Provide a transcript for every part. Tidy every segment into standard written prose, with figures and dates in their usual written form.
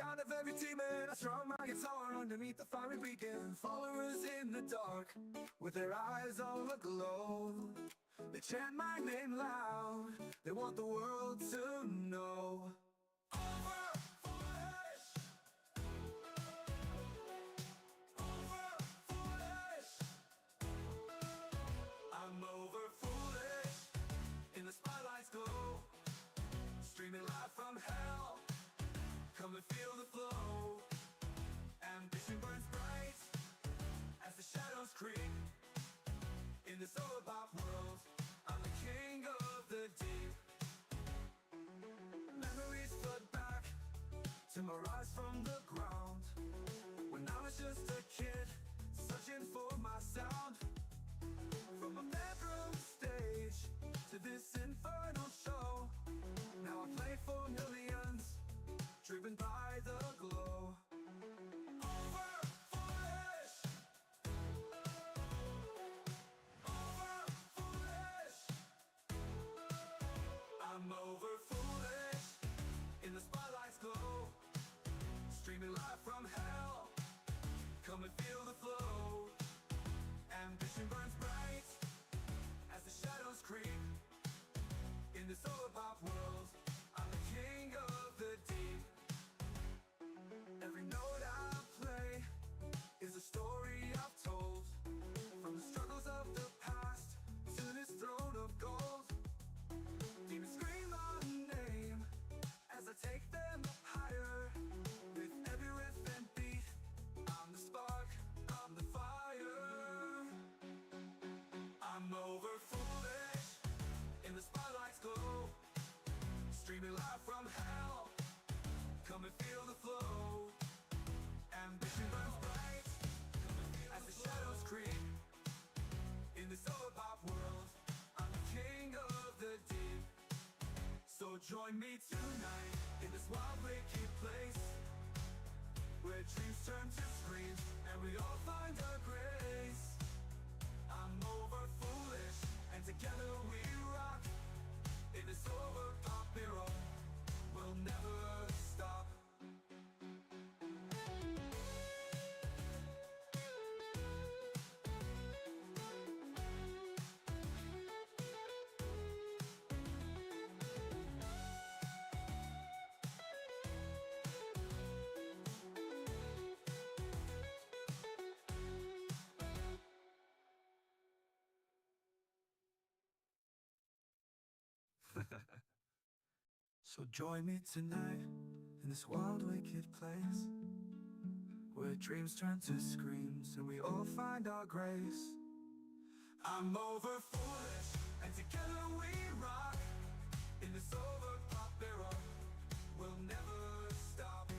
sound of every demon. I strum my guitar underneath the fiery beacon. Followers in the dark, with their eyes all aglow. They chant my name loud, they want the world to know. Over foolish, over foolish. I'm over foolish, in the spotlight's glow. Streaming live from hell, come and feel the flow. Ambition burns bright as the shadows creep. In this overpop world, I'm the king of the deep. Memories flood back to my rise from the ground, when I was just a kid, searching for my sound. From a bedroom stage to this infernal show, now I play for millions, driven by the glow. Over foolish, over foolish. I'm over foolish, in the spotlight's glow. Streaming live from hell, come and feel the flow. Ambition burns bright as the shadows creep. In this overpop world, I'm the king of the deep. Every note I play is a story I've told, from the struggles of the past to this throne of gold. Demons scream my name as I take them higher. With every riff and beat, I'm the spark, I'm the fire. I'm over foolish, in the spotlight's glow. Streaming live from hell, come and feel the flow. Ambition burns bright as the shadows creep. In this overpop world, I'm the king of the deep. So join me tonight in this wild, wicked place, where dreams turn to screams and we all find our grace. I'm over foolish, and together we rock. In this overpop era, we'll never stop. So join me tonight in this wild, wicked place, where dreams turn to screams and we all find our grace. I'm over foolish, and together we rock. In this overpop era, we'll never stop.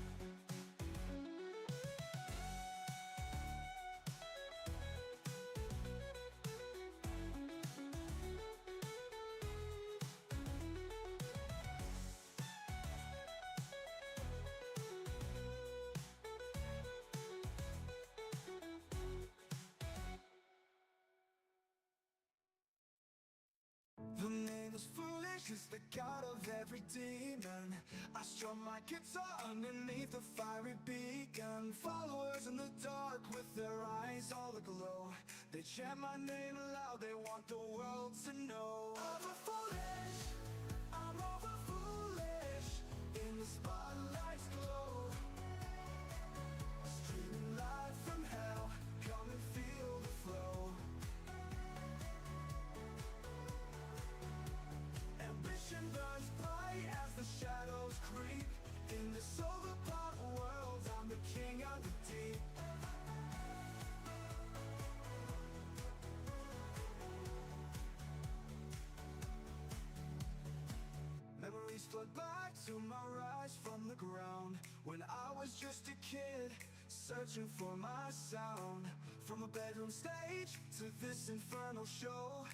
The name is foolish, it's the god of every demon. I strum my guitar underneath the fiery beacon. Followers in the dark with their eyes all aglow. They chant my name aloud, they want the world to know. Over foolish, I'm over foolish, in the spotlight's glow. Streaming live from hell, come and feel the flow. Ambition burns bright as the shadows creep. In this overpop world, I'm the king of the deep. Memories flood back to my rise from the ground, when I was just a kid, searching for my sound. From a bedroom stage to this infernal show,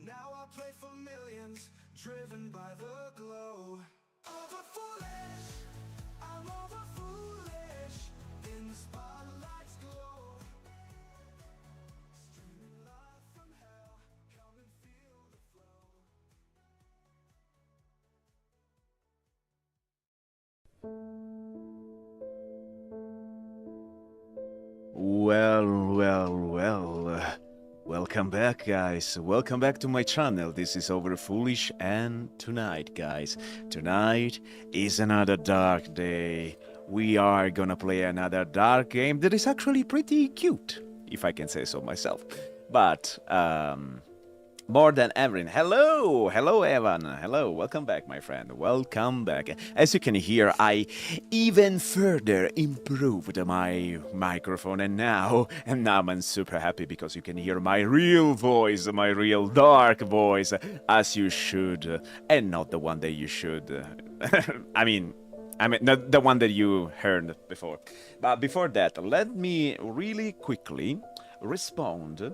now I play for millions, driven by the glow. Over foolish, I'm over foolish, in the spotlight's glow. Streaming live from hell, come and feel the flow. Well. Welcome back, guys. Welcome back to my channel. This is Over Foolish, and tonight, guys, tonight is another dark day. We are gonna play another dark game that is actually pretty cute, if I can say so myself. But, more than ever. Hello, Evan. Hello, welcome back, my friend. Welcome back. As you can hear, I even further improved my microphone, and now I'm super happy because you can hear my real voice, my real dark voice, as you should, and not the one that you should. I mean, not the one that you heard before. But before that, let me really quickly respond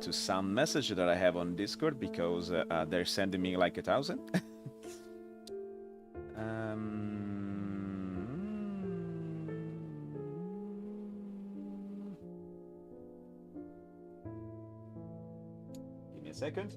to some message that I have on Discord because they're sending me like 1,000. Give me a second.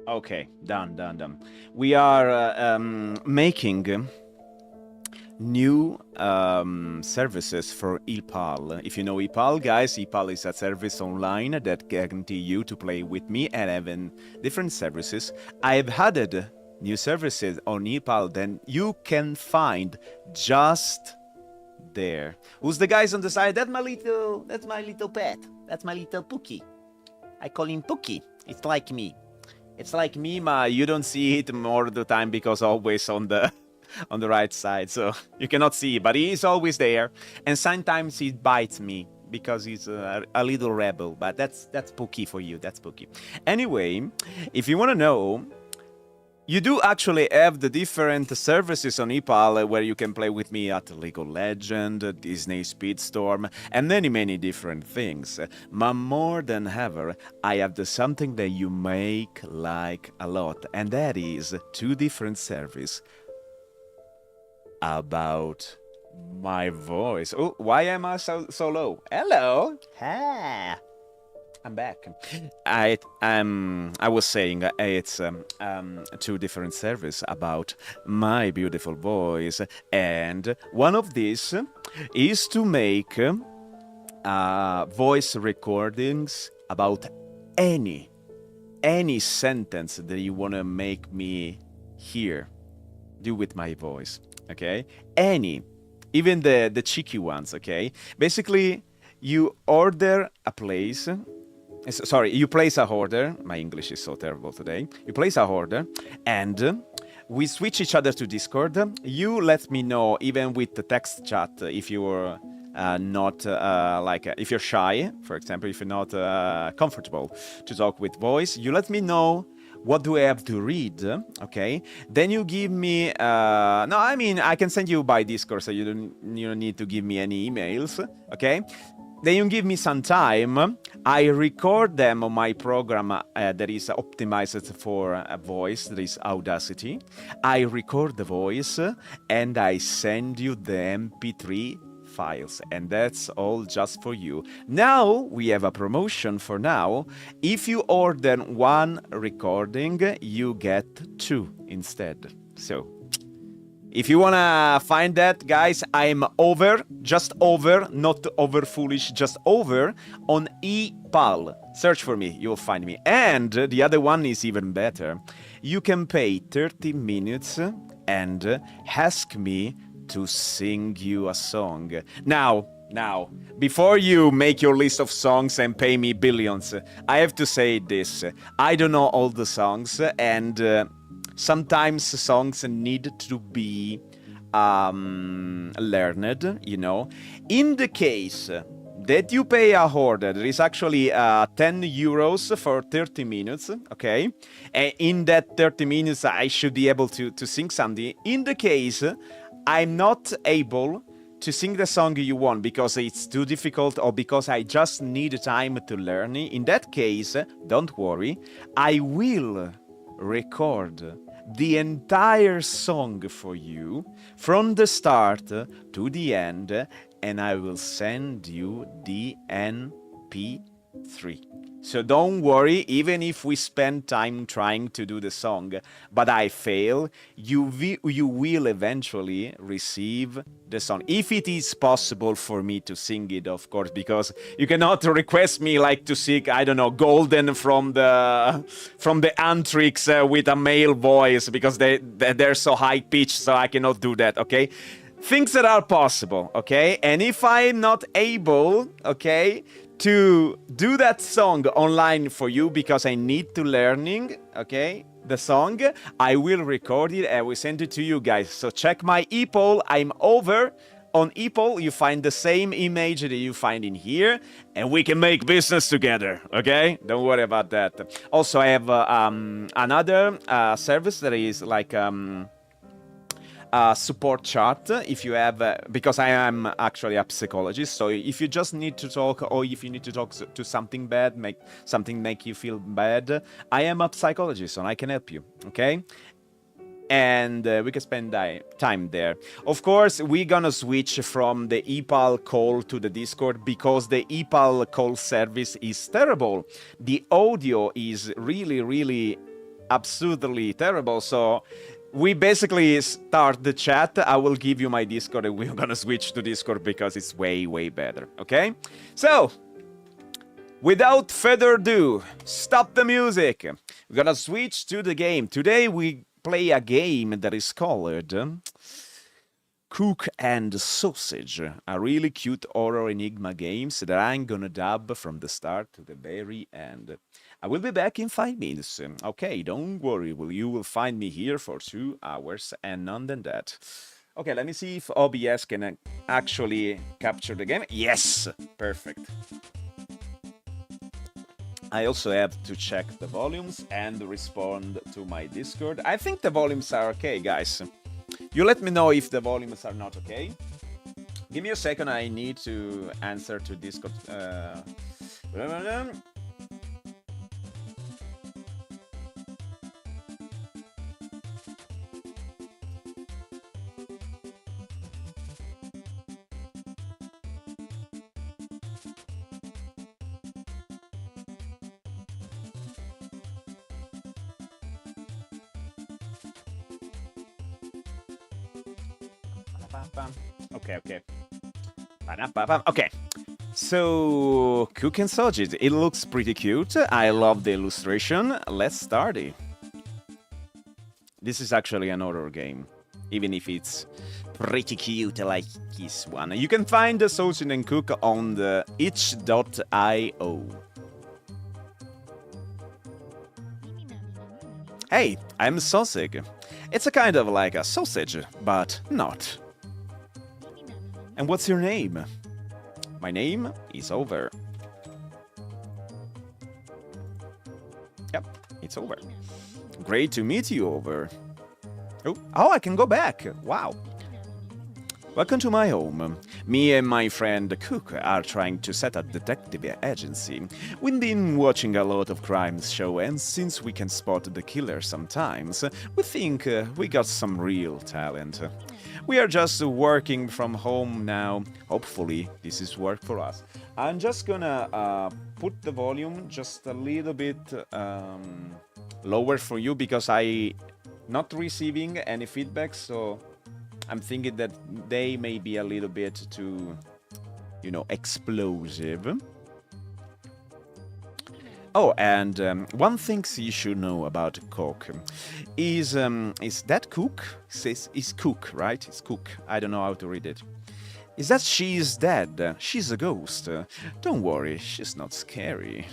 Okay, done. We are making new services for EPAL. If you know EPAL, guys, EPAL is a service online that guarantee you to play with me and having different services. I've added new services on EPAL then you can find just there. Who's the guys on the side? That's my little pet. That's my little Pookie. I call him Pookie. It's like me. It's like me, but you don't see it more of the time because always on the right side, so you cannot see it, but he is always there, and sometimes he bites me because he's a little rebel, but that's Pookie for you. That's Pookie. Anyway, if you want to know, you do actually have the different services on EPAL where you can play with me at League of Legends, Disney Speedstorm, and many different things. But more than ever, I have something that you make like a lot, and that is two different services about my voice. Oh, why am I so low? Hello. Ha. I'm back. I was saying it's two different services about my beautiful voice, and one of these is to make voice recordings about any sentence that you want to make me hear, do with my voice. Okay, even the cheeky ones. Okay, basically you order a place. Sorry, you place a order. My English is so terrible today. You place a order, and we switch each other to Discord. You let me know, even with the text chat, if you're not if you're shy, for example, if you're not comfortable to talk with voice. You let me know what do I have to read, okay? Then you give me, no, I mean, I can send you by Discord, so you don't need to give me any emails, okay? Then you give me some time. I record them on my program that is optimized for a voice, that is Audacity. I record the voice and I send you the MP3 files, and that's all just for you. Now we have a promotion for now. If you order one recording, you get two instead. So if you wanna find that, guys, I'm just over, not over foolish, just over on EPAL. Search for me, you'll find me. And the other one is even better. You can pay 30 minutes and ask me to sing you a song. Now, before you make your list of songs and pay me billions, I have to say this. I don't know all the songs, and sometimes songs need to be learned, you know. In the case that you pay a order. There is actually 10 euros for 30 minutes, okay? And in that 30 minutes, I should be able to sing something. In the case, I'm not able to sing the song you want because it's too difficult or because I just need time to learn it. In that case, don't worry, I will record the entire song for you from the start to the end, and I will send you the MP3. So don't worry, even if we spend time trying to do the song, but I fail, you will eventually receive the song. If it is possible for me to sing it, of course, because you cannot request me like to sing, I don't know, Golden from the Antrix with a male voice, because they're so high pitched, so I cannot do that, okay? Things that are possible, okay? And if I'm not able, okay, to do that song online for you because I need to learning, okay, the song, I will record it and will send it to you guys. So check my ePoll. I'm over on ePoll. You find the same image that you find in here, and we can make business together, okay? Don't worry about that. Also, I have another service that is like support chat if you have, because I am actually a psychologist, so if you just need to talk, or if you need to talk to something bad, make you feel bad, I am a psychologist and I can help you, okay? And we can spend time there. Of course, we're gonna switch from the ePal call to the Discord because the ePal call service is terrible. The audio is really absurdly terrible, so we basically start the chat. I will give you my Discord and we're gonna switch to Discord because it's way better, okay? So, without further ado, stop the music. We're gonna switch to the game. Today we play a game that is called Cook and Sausage, a really cute horror enigma games that I'm gonna dub from the start to the very end. I will be back in 5 minutes. Okay, don't worry, you will find me here for 2 hours and none than that. Okay, let me see if OBS can actually capture the game. Yes, perfect. I also have to check the volumes and respond to my Discord. I think the volumes are okay, guys. You let me know if the volumes are not okay. Give me a second, I need to answer to Discord. Okay. Okay. So, Cook and Sausage. It looks pretty cute. I love the illustration. Let's start it. This is actually an horror game, even if it's pretty cute like this one. You can find the Sausage and Cook on the itch.io. Hey, I'm Sausage. It's a kind of like a sausage, but not. And what's your name? My name is Over. Yep, it's Over. Great to meet you, Over. Oh, I can go back. Wow. Welcome to my home. Me and my friend Cook are trying to set a detective agency. We've been watching a lot of crime show, and since we can spot the killer sometimes, we think we got some real talent. We are just working from home now. Hopefully, this is work for us. I'm just gonna put the volume just a little bit lower for you because I not receiving any feedback, so I'm thinking that they may be a little bit too, explosive. Oh, and one thing you should know about Cook is that Cook? Is Cook, right? It's Cook. I don't know how to read it. Is that she is dead. She's a ghost. Don't worry, she's not scary.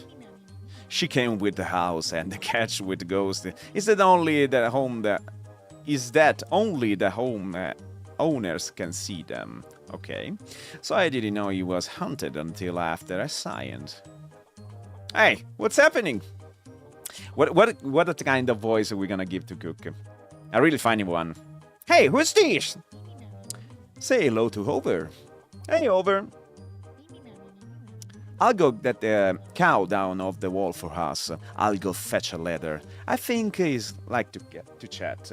She came with the house and the catch with the ghost. Is that only the home owners can see them? Okay. So I didn't know he was hunted until after I signed. Hey, what's happening? What kind of voice are we gonna give to Cook? A really funny one. Hey, who's this? Say hello to Hover. Hey, Hover. I'll go get the cow down off the wall for us. I'll go fetch a ladder. I think he's like to get to chat.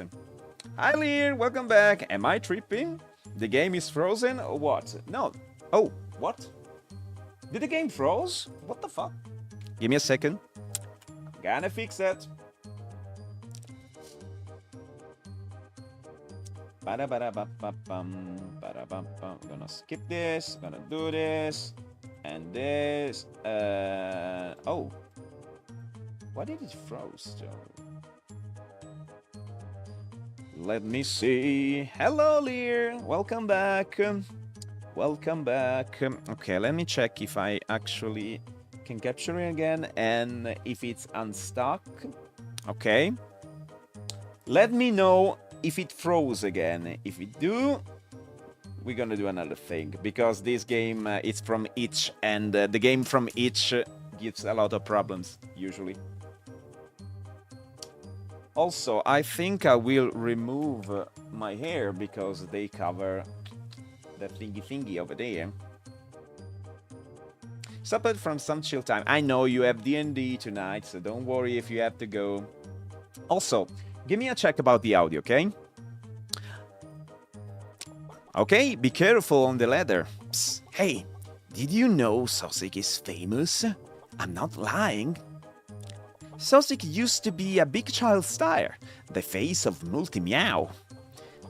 Hi, Lear. Welcome back. Am I tripping? The game is frozen or what? No. Oh, what? Did the game froze? What the fuck? Give me a second. Gonna fix that. Gonna skip this. Gonna do this. And this. Oh. Why did it froze, though? Let me see. Hello, Lear. Welcome back. Welcome back. Okay, let me check if I actually can capture it again and if it's unstuck. Okay. Let me know if it froze again. If it do, we're gonna do another thing because this game is from itch and the game from itch gives a lot of problems usually. Also, I think I will remove my hair because they cover the thingy over there. Separate from some chill time. I know you have D&D tonight, so don't worry if you have to go. Also, give me a check about the audio, okay? Okay, be careful on the ladder. Psst. Hey, did you know Sosik is famous? I'm not lying. Sosik used to be a big child star, the face of Multi-Meow.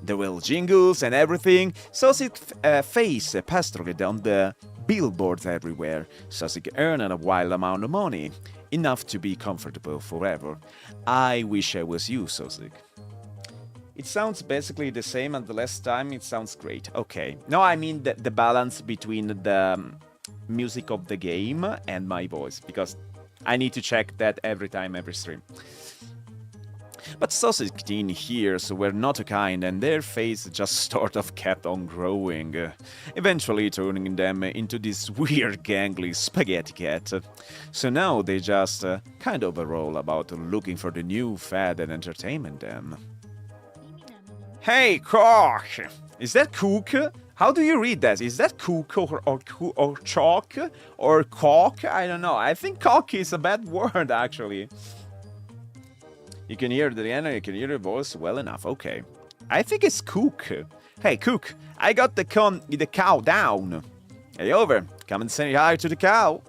There were jingles and everything. Sosik's face pasted on the billboards everywhere. Sosik earned a wild amount of money, enough to be comfortable forever. I wish I was you, Sosik. It sounds basically the same, and the last time it sounds great. Okay. No, I mean the balance between the music of the game and my voice, because I need to check that every time, every stream. But Sausage teen ears were not kind, and their face just sort of kept on growing, eventually turning them into this weird gangly spaghetti cat. So now they just kind of roll about looking for the new fad and entertainment them. Hey, Cock! Is that Cook? How do you read that? Is that Cook or Chalk or Cock? I don't know. I think Cock is a bad word, actually. You can hear the end, you can hear the voice well enough. Okay. I think it's Cook. Hey, Cook, I got the cow down. Hey, over. Come and say hi to the cow.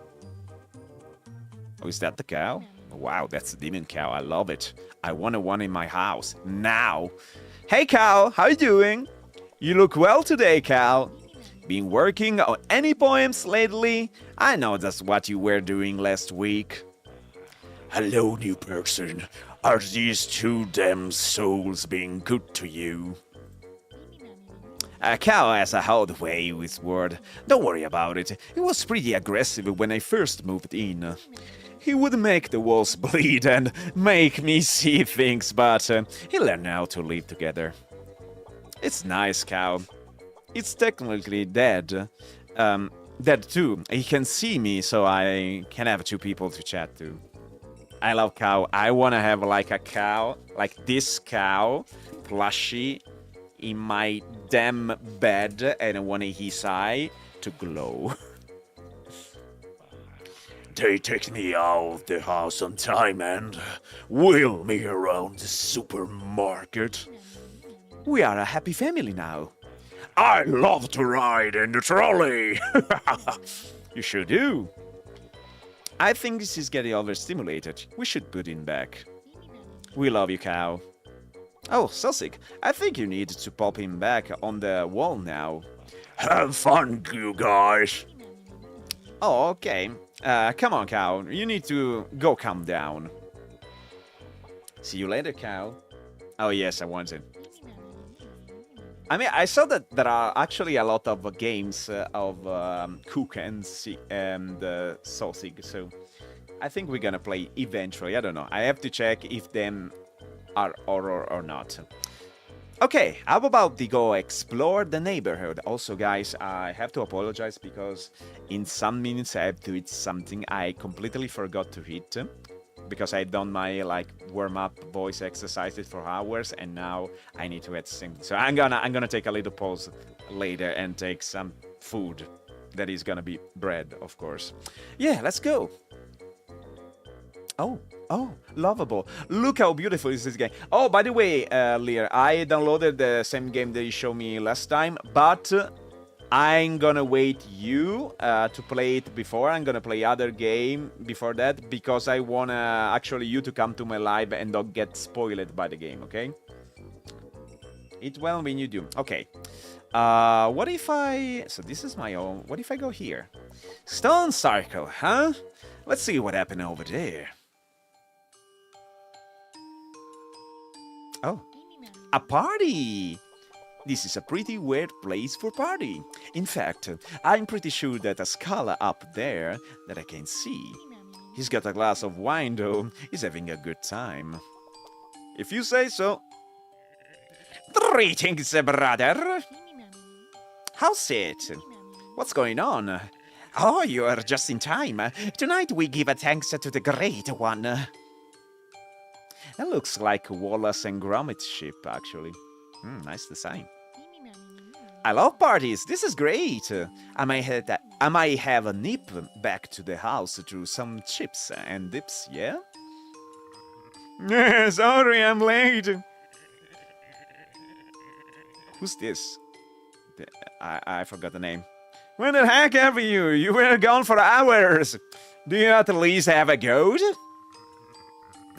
Oh, is that the cow? Wow, that's a demon cow. I love it. I want one in my house. Now. Hey, cow. How you doing? You look well today, cow. Been working on any poems lately? I know that's what you were doing last week. Hello, new person. Are these two damn souls being good to you? Cow has a hard way with word. Don't worry about it. He was pretty aggressive when I first moved in. He would make the walls bleed and make me see things, but he learned how to live together. It's nice, cow. It's technically dead. Dead too. He can see me, so I can have two people to chat to. I love cow. I want to have like a cow, like this cow, plushie, in my damn bed, and I want his eye to glow. They take me out of the house on time and wheel me around the supermarket. We are a happy family now. I love to ride in the trolley. You sure do. I think this is getting overstimulated. We should put him back. We love you, cow. Oh, Sussex, I think you need to pop him back on the wall now. Have fun, you guys. Oh, okay. Come on, cow. You need to go calm down. See you later, cow. Oh, yes, I want it. I mean, I saw that there are actually a lot of games of Cook and Sausage, so I think we're gonna play eventually. I don't know. I have to check if them are horror or not. Okay, how about the go explore the neighborhood? Also, guys, I have to apologize because in some minutes I have to eat something I completely forgot to eat because I done my like warm up voice exercises for hours and now I need to eat something. So I'm gonna take a little pause later and take some food. That is gonna be bread, of course. Yeah, let's go. Oh, lovable. Look how beautiful is this game. Oh, by the way, Lear, I downloaded the same game that you showed me last time, but I'm gonna wait you to play it before. I'm gonna play other game before that because I wanna actually you to come to my live and not get spoiled by the game, okay? Eat well when you do. Okay. What if I... So this is my own... What if I go here? Stone circle, huh? Let's see what happened over there. Oh, a party! This is a pretty weird place for party. In fact, I'm pretty sure that a Scala up there that I can see. He's got a glass of wine though. He's having a good time. If you say so. Greetings, brother. How's it? What's going on? Oh, you are just in time. Tonight we give a thanks to the Great One. That looks like Wallace and Gromit's ship, actually. Nice design. I love parties. This is great. I might have a nip back to the house through some chips and dips, yeah? Sorry, I'm late. Who's this? I forgot the name. Where the heck are you? You were gone for hours. Do you at least have a goat?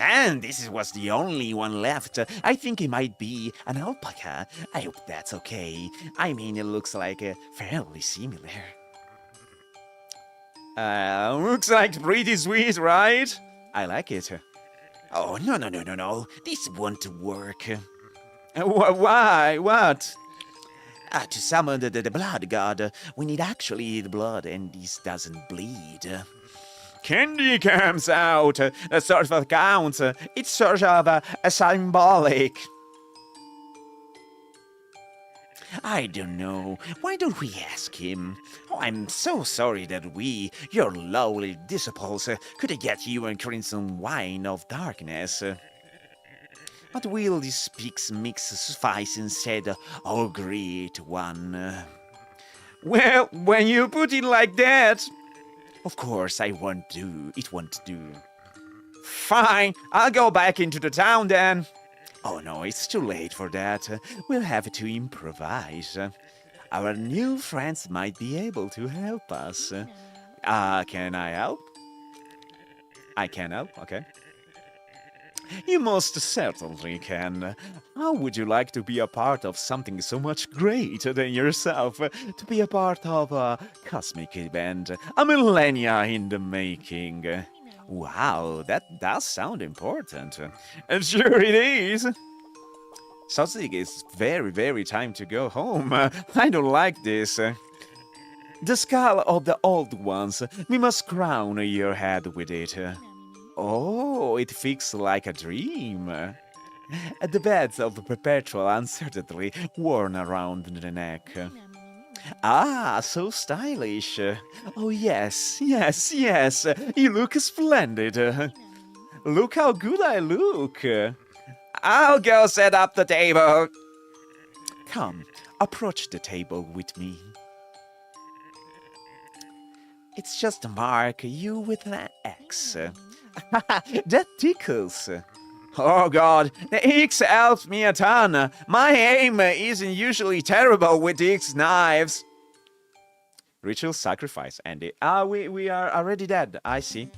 And this was the only one left. I think it might be an alpaca. I hope that's okay. I mean, it looks like fairly similar. Looks like pretty sweet, right? I like it. Oh, no. This won't work. Why? What? To summon the blood god, we need actually the blood, and this doesn't bleed. Candy comes out, that sort of counts. It's sort of a symbolic. I don't know. Why don't we ask him? Oh, I'm so sorry that we, your lowly disciples, could get you a crimson wine of darkness. But will this pig's mix suffice instead, oh great one? Well, when you put it like that... Of course, it won't do. Fine, I'll go back into the town then. Oh no, it's too late for that. We'll have to improvise. Our new friends might be able to help us. Can I help? I can help, okay. You most certainly can. How would you like to be a part of something so much greater than yourself? To be a part of a cosmic event, a millennia in the making. Wow, that does sound important. And sure it is. Sounds like it's very time to go home. I don't like this. The skull of the old ones, we must crown your head with it. Oh, it feels like a dream. The beds of perpetual uncertainty worn around the neck. Ah, so stylish. Oh, yes. You look splendid. Look how good I look. I'll go set up the table. Come, approach the table with me. It's just to mark you with an X. That tickles. Oh god, the X helps me a ton. My aim isn't usually terrible with these knives. Ritual sacrifice, Andy. We are already dead. I see.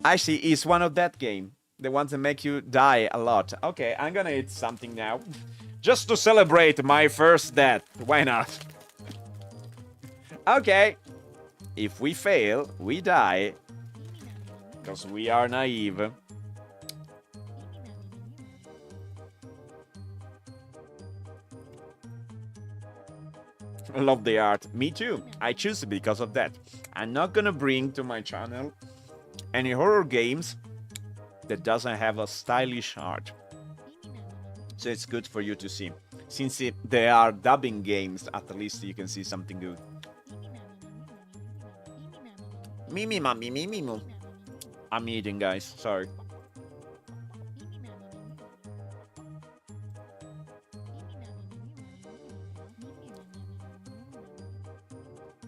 I see. It's one of that game. The ones that make you die a lot. Okay, I'm gonna eat something now. Just to celebrate my first death. Why not? Okay. If we fail, we die. Because we are naive. I love the art. Me too. I choose it because of that. I'm not gonna bring to my channel any horror games that doesn't have a stylish art. So it's good for you to see. Since they are dubbing games, at least you can see something good. Mimi mami mimi moo. I'm eating, guys. Sorry.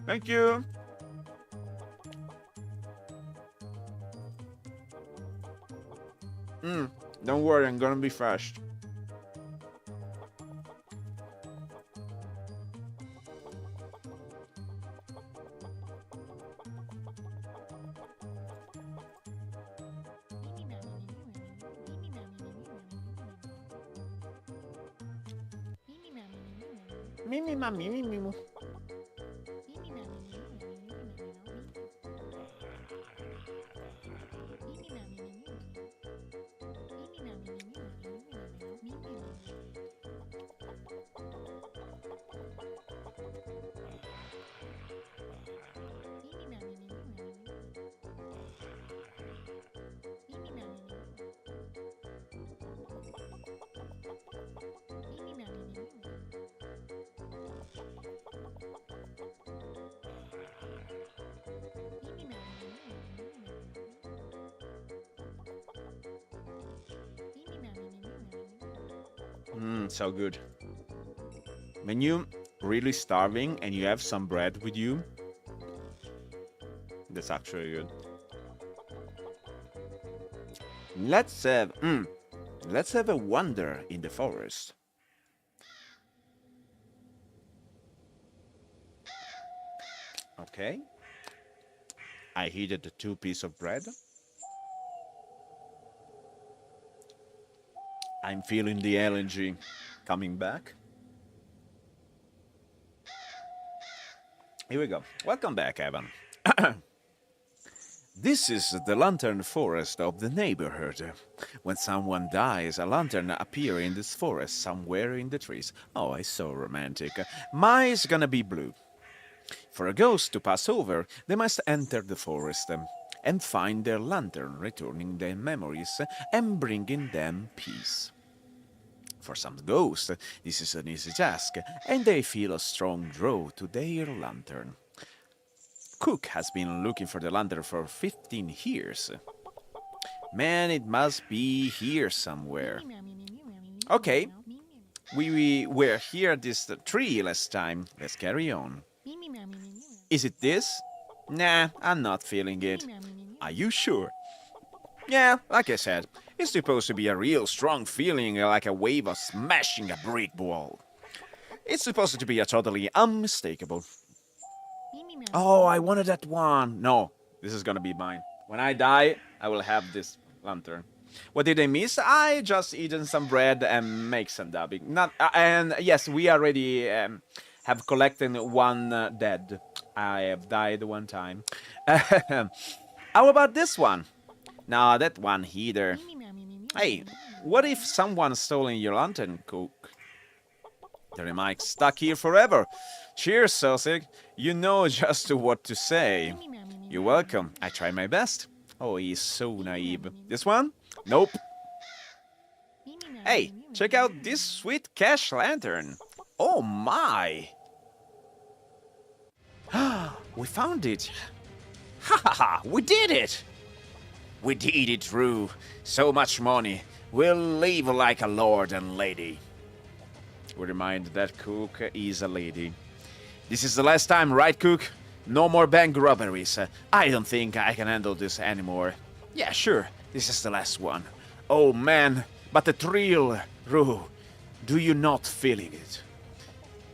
Thank you. Don't worry, I'm gonna be fast. Mimi mami mimi moo. So good. When you really starving and you have some bread with you, that's actually good. Let's have a wander in the forest. Okay. I heated the 2 pieces of bread. I'm feeling the LNG coming back. Here we go. Welcome back, Evan. This is the lantern forest of the neighborhood. When someone dies, a lantern appears in this forest somewhere in the trees. Oh, it's so romantic. Mine's gonna be blue. For a ghost to pass over, they must enter the forest and find their lantern, returning their memories and bringing them peace. For some ghosts, this is an easy task, and they feel a strong draw to their lantern. Cook has been looking for the lantern for 15 years. Man, it must be here somewhere. Okay, we were here at this tree last time. Let's carry on. Is it this? Nah, I'm not feeling it. Are you sure? Yeah, like I said, it's supposed to be a real strong feeling, like a wave of smashing a brick wall. It's supposed to be a totally unmistakable. Oh, I wanted that one. No, this is gonna be mine. When I die, I will have this lantern. What did I miss? I just eaten some bread and make some dubbing. And yes, we already have collected one dead. I have died one time. How about this one? No, that one either. Hey, what if someone stolen your lantern, Cook? Then am I stuck here forever? Cheers, Sosig. You know just what to say. You're welcome. I tried my best. Oh, he's so naive. This one? Nope. Hey, check out this sweet cash lantern. Oh my! We found it. Ha ha ha! We did it! We did it, Rue. So much money. We'll live like a lord and lady. We remind that Cook is a lady. This is the last time, right, Cook? No more bank robberies. I don't think I can handle this anymore. Yeah, sure. This is the last one. Oh, man. But the thrill, Rue. Do you not feeling it?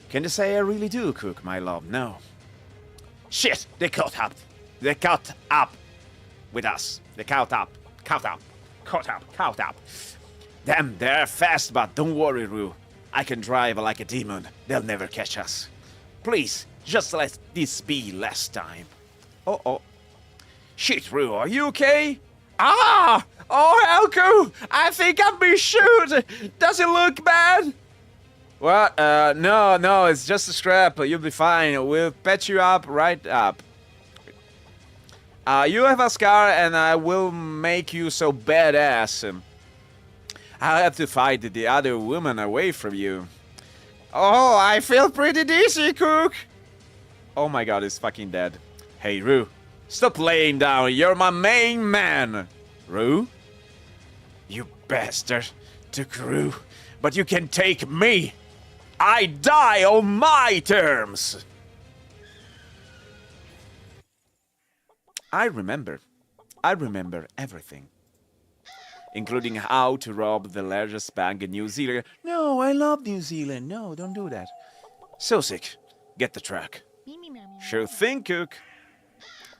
Can you say I really do, Cook, my love? No. Shit! They caught up. They caught up with us. They caught up. Caught up. Caught up. Caught up. Damn, they're fast, but don't worry, Rue. I can drive like a demon. They'll never catch us. Please, just let this be last time. Uh-oh. Shit, Rue, are you okay? Ah! Oh, Elko! I think I've been shot! Does it look bad? What? No, it's just a scrap. You'll be fine. We'll patch you up right up. You have a scar and I will make you so badass. I'll have to fight the other woman away from you. Oh, I feel pretty dizzy, Cook. Oh my god, he's fucking dead. Hey, Rue, stop laying down. You're my main man. Rue? You bastard. Took Rue, but you can take me. I die on my terms. I remember everything. Including how to rob the largest bank in New Zealand. No, I love New Zealand. No, don't do that. So sick. Get the truck. Sure thing, Cook.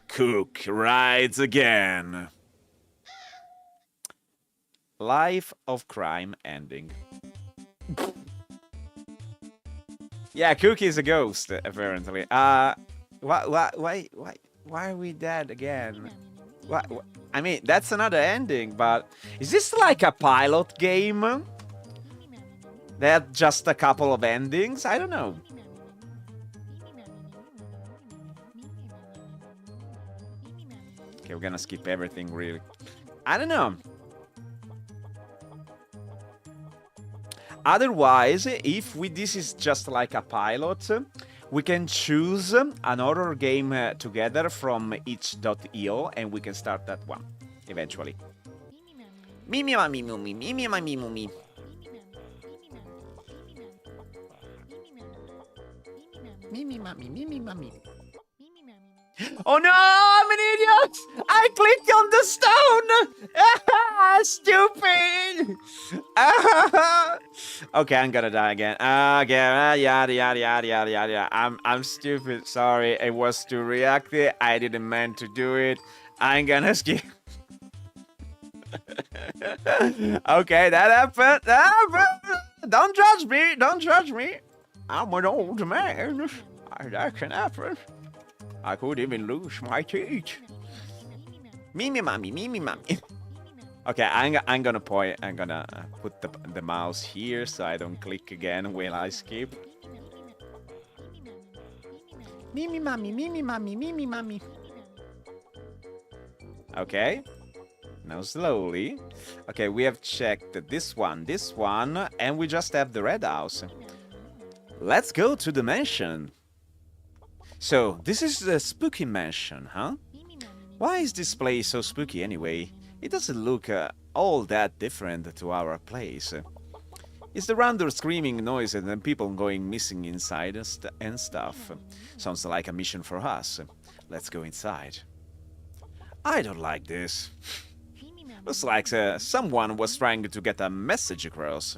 Cook rides again. Life of crime ending. Yeah, Cook is a ghost, apparently. Why are we dead again? What? I mean, that's another ending, but is this like a pilot game? That just a couple of endings? I don't know. Okay, we're gonna skip everything, really. I don't know. Otherwise, if this is just like a pilot, we can choose an horror game together from itch.io and we can start that one eventually. Mimi mami mumi, mimi mami mumi. Mimi mami, mimi mami. Oh no, I'm an idiot! I clicked on the stone! Stupid! Okay, I'm gonna die again. Again, yada yada yada yada yada. I'm stupid. Sorry, it was too reactive. I didn't mean to do it. I'm gonna skip. Okay, that happened. That happened. Don't judge me. Don't judge me. I'm an old man. That can happen. I could even lose my teeth. Mimi mami, mimi mami. Okay, I'm gonna point. I'm gonna put the mouse here so I don't click again when I skip. Mimi mami, mimi mami, mimi mami. Okay. Now slowly. Okay, we have checked this one, and we just have the red house. Let's go to the mansion. So, this is the spooky mansion, huh? Why is this place so spooky anyway? It doesn't look all that different to our place. It's the random screaming noises and people going missing inside and stuff. Sounds like a mission for us. Let's go inside. I don't like this. Looks like someone was trying to get a message across.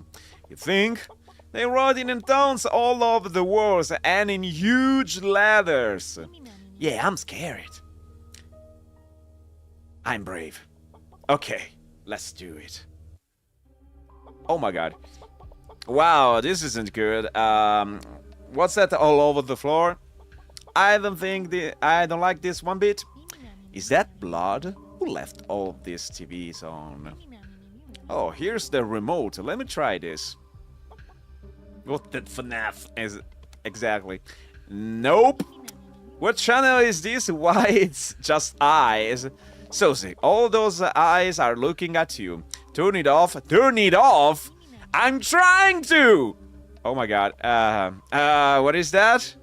You think? They wrote it in towns all over the world and in huge letters. Yeah, I'm scared. I'm brave. Okay, let's do it. Oh my god. Wow, this isn't good. What's that all over the floor? I don't like this one bit. Is that blood? Who left all of these TVs on? Oh, here's the remote. Let me try this. What the FNAF is exactly? Nope. What channel is this? Why it's just eyes? So sick. All those eyes are looking at you. Turn it off. Turn it off. I'm trying to. Oh my god. What is that?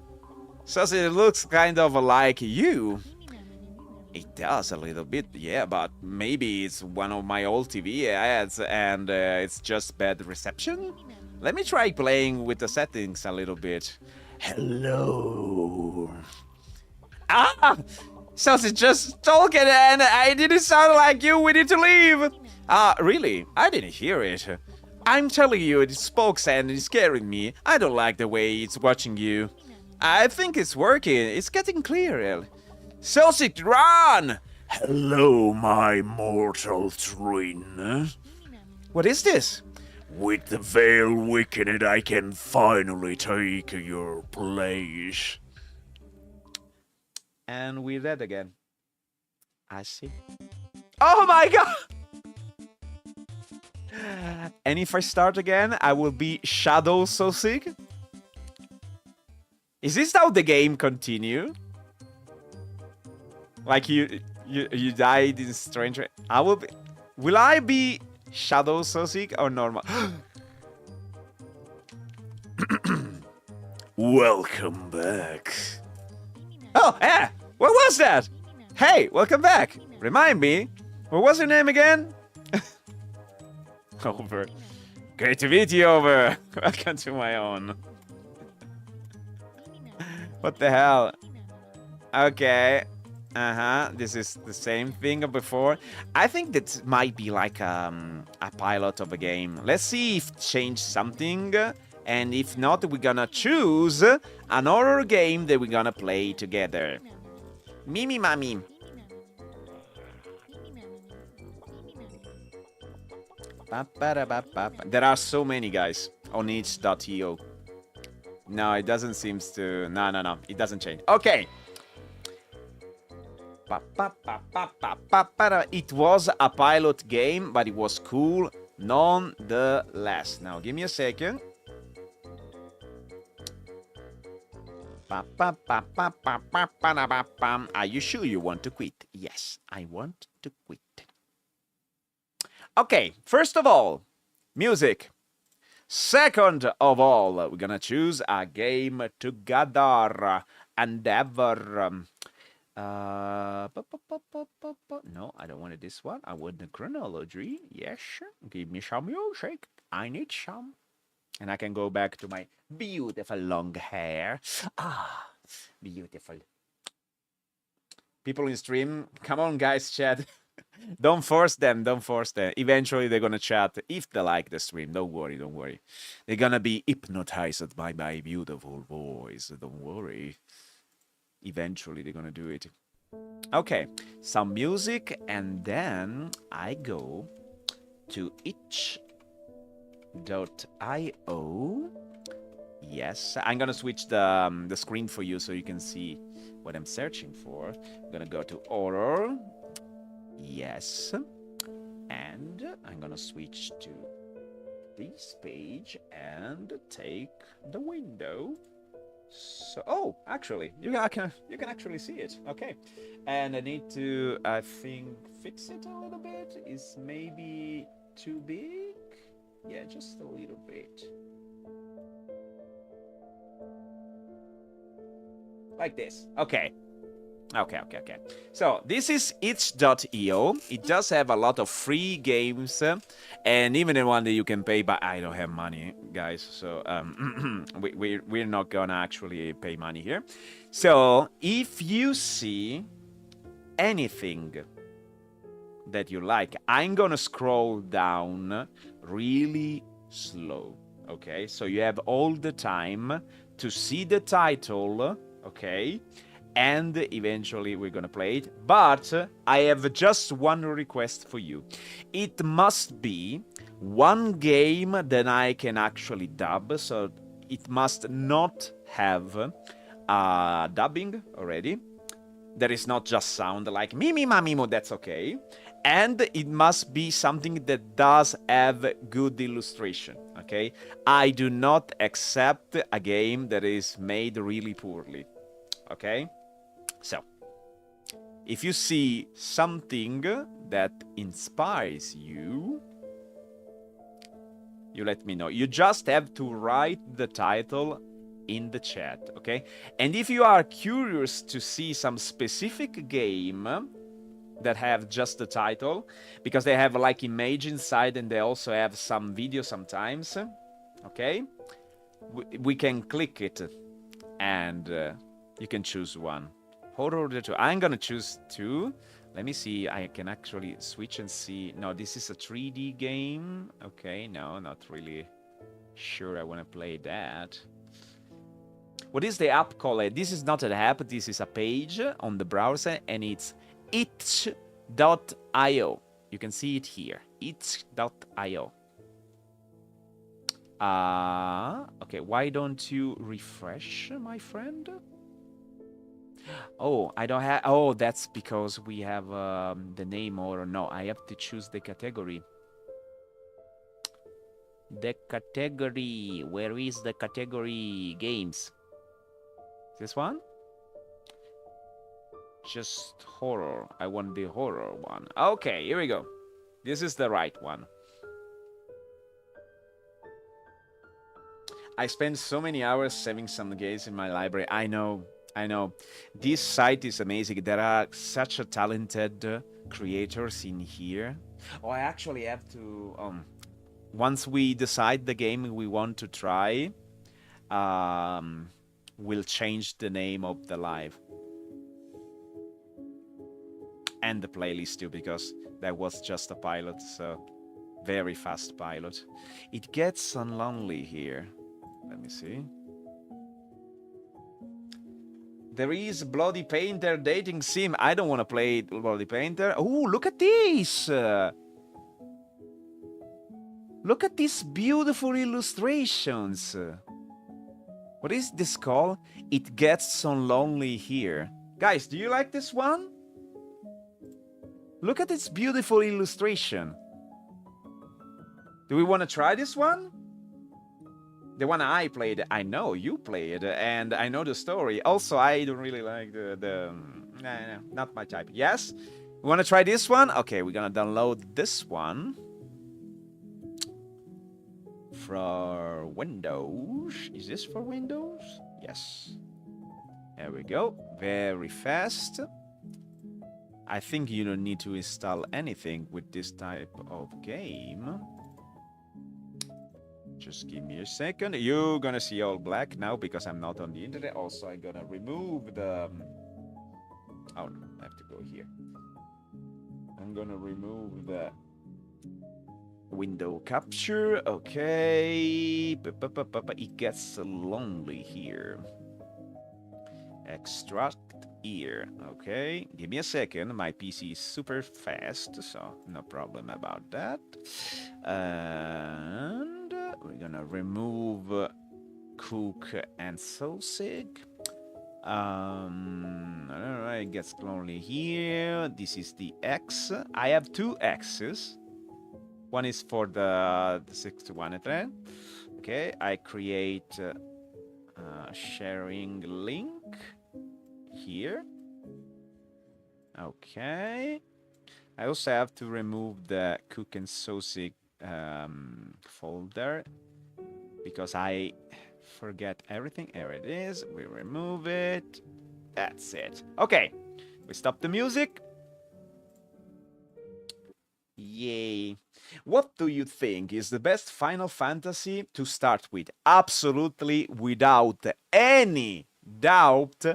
So it looks kind of like you. It does a little bit, yeah, but maybe it's one of my old TV ads and it's just bad reception? Let me try playing with the settings a little bit. Hello. Ah! So it's just talking and I didn't sound like you. We need to leave. Really? I didn't hear it. I'm telling you, it spoke and it's scaring me. I don't like the way it's watching you. I think it's working. It's getting clearer. Celtic, run! Hello, my mortal twin. What is this? With the veil weakened, I can finally take your place. And we're dead again. I see. Oh my god! And if I start again, I will be Shadow Sosig? Is this how the game continue? Like you died in strange. Will I be Shadow Sosik or normal? Welcome back. Oh, yeah! What was that? Hey, welcome back. Remind me, what was your name again? Over. Great to meet you, Over. Welcome to my own. What the hell? Okay. This is the same thing before. I think that might be like a pilot of a game. Let's see if change something. And if not, we're gonna choose an horror game that we're gonna play together. Mimi Mami. There are so many guys on each.io. No, it doesn't seem to... No. It doesn't change. Okay. It was a pilot game, but it was cool nonetheless. Now, give me a second. Are you sure you want to quit? Yes, I want to quit. Okay, first of all, music. Second of all, we're gonna choose a game together. Endeavor. No, I don't want this one. I want the chronology. Yes, give me some music. I need some. And I can go back to my beautiful long hair. Ah, beautiful. People in stream, come on, guys, chat. Don't force them. Don't force them. Eventually, they're gonna chat if they like the stream. Don't worry. Don't worry. They're gonna be hypnotized by my beautiful voice. Don't worry. Eventually, they're gonna do it. Okay, some music, and then I go to itch.io. Yes, I'm gonna switch the screen for you so you can see what I'm searching for. I'm gonna go to horror. Yes, and I'm gonna switch to this page and take the window. So, oh, actually, you can actually see it. Okay, and I need to, I think, fix it a little bit. It's maybe too big. Yeah, just a little bit. Like this. Okay. Okay. So this is itch.io. It does have a lot of free games, and even the one that you can pay, but I don't have money, guys. So we're not gonna actually pay money here. So if you see anything that you like, I'm gonna scroll down really slow. Okay, so you have all the time to see the title. Okay. And eventually we're gonna play it. But I have just one request for you. It must be one game that I can actually dub. So it must not have dubbing already. There is not just sound like Mimi Mamimo, that's okay. And it must be something that does have good illustration, okay? I do not accept a game that is made really poorly, okay? So, if you see something that inspires you, you let me know. You just have to write the title in the chat, okay? And if you are curious to see some specific game that have just the title, because they have like image inside and they also have some video sometimes, okay? We can click it and you can choose one. Horror the two. I'm gonna choose two. Let me see. I can actually switch and see. No, this is a 3D game. Okay, no, not really sure I want to play that. What is the app called? This is not an app. This is a page on the browser, and it's itch.io. You can see it here. Itch.io. Okay, why don't you refresh, my friend? Oh, I don't have... Oh, that's because we have the name, or no, I have to choose the category. The category. Where is the category? Games. This one? Just horror. I want the horror one. Okay, here we go. This is the right one. I spend so many hours saving some games in my library. I know, I know. This site is amazing. There are such a talented creators in here. Oh, I actually have to. Once we decide the game we want to try, we'll change the name of the live and the playlist too, because that was just a pilot. So very fast pilot. It gets unlonely here. Let me see. There is Bloody Painter dating sim. I don't want to play Bloody Painter. Oh, look at this! Look at these beautiful illustrations. What is this called? It gets so lonely here. Guys, do you like this one? Look at this beautiful illustration. Do we want to try this one? The one I played, I know you played, and I know the story. Also, I don't really like not my type. Yes? We want to try this one? Okay, we're gonna download this one. For Windows. Is this for Windows? Yes. There we go. Very fast. I think you don't need to install anything with this type of game. Just give me a second. You're gonna see all black now because I'm not on the internet. Also, I'm gonna remove the... Oh, no, I have to go here. I'm gonna remove the window capture. Okay. It gets lonely here. Extract here. Okay. Give me a second. My PC is super fast, so no problem about that. And we're gonna remove cook and sausage. Alright, it gets lonely here. This is the X. I have two X's. One is for the 61 thread. Okay, I create sharing link here. Okay. I also have to remove the cook and sausage folder because I forget everything. Here it is. We remove it. That's it. Okay. We stop the music. Yay. What do you think is the best Final Fantasy to start with? Absolutely, without any doubt,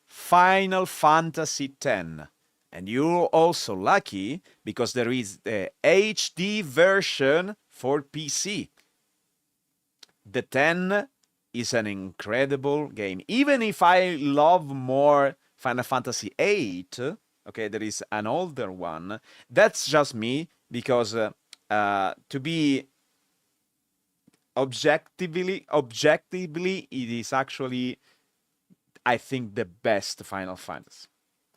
Final Fantasy X. And you're also lucky because there is the HD version for PC. The 10 is an incredible game. Even if I love more Final Fantasy 8, okay, there is an older one. That's just me because to be objectively, it is actually, I think, the best Final Fantasy.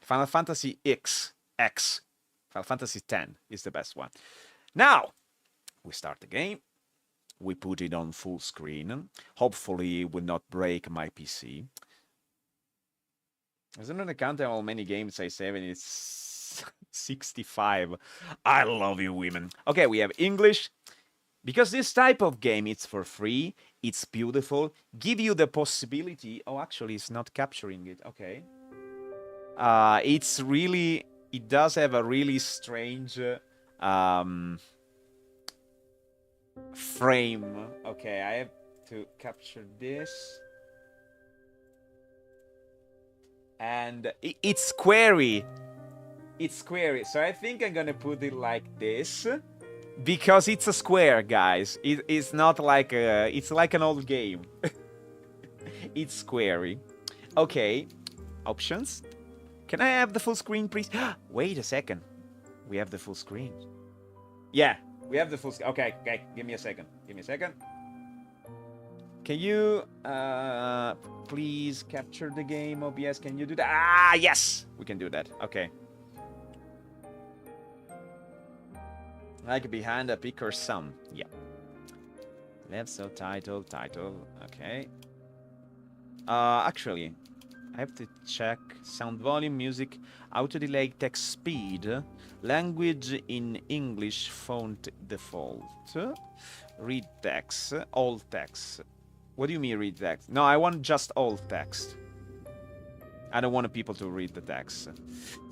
Final Fantasy X, Final Fantasy X is the best one. Now, we start the game. We put it on full screen. Hopefully, it will not break my PC. I don't know the count how many games I save, and it's 65. I love you, women. Okay, we have English. Because this type of game, it's for free, it's beautiful, give you the possibility... Oh, actually, it's not capturing it. Okay. It's really... It does have a really strange frame. Okay, I have to capture this. And it's squarey. It's squarey. So I think I'm gonna put it like this. Because it's a square, guys. It's not like a... It's like an old game. It's squarey. Okay. Options. Can I have the full screen, please? Wait a second. We have the full screen. Yeah, we have the full screen. Okay, okay. Give me a second. Give me a second. Can you please capture the game, OBS? Can you do that? Ah, yes! We can do that. Okay. Like behind a pic or some. Yeah. Left subtitle, title. Okay. Actually, I have to check sound volume, music, auto delay, text speed, language in English, font default, read text, all text. What do you mean read text? No, I want just all text. I don't want people to read the text.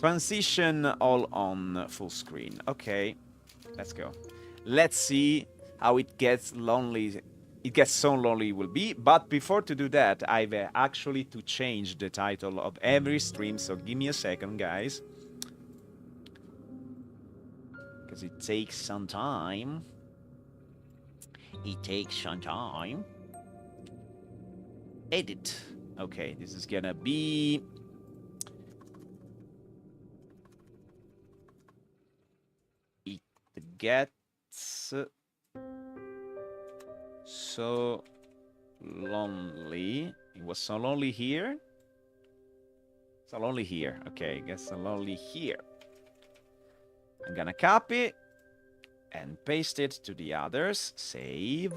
Transition all on full screen. Okay, let's go. Let's see how it gets lonely. It gets so lonely it will be. But before to do that, I've actually to change the title of every stream. So give me a second, guys. Because it takes some time. It takes some time. Edit. Okay, this is gonna be... It gets so lonely. It was so lonely here. So lonely here. Okay, it gets so lonely here. I'm gonna copy and paste it to the others. Save.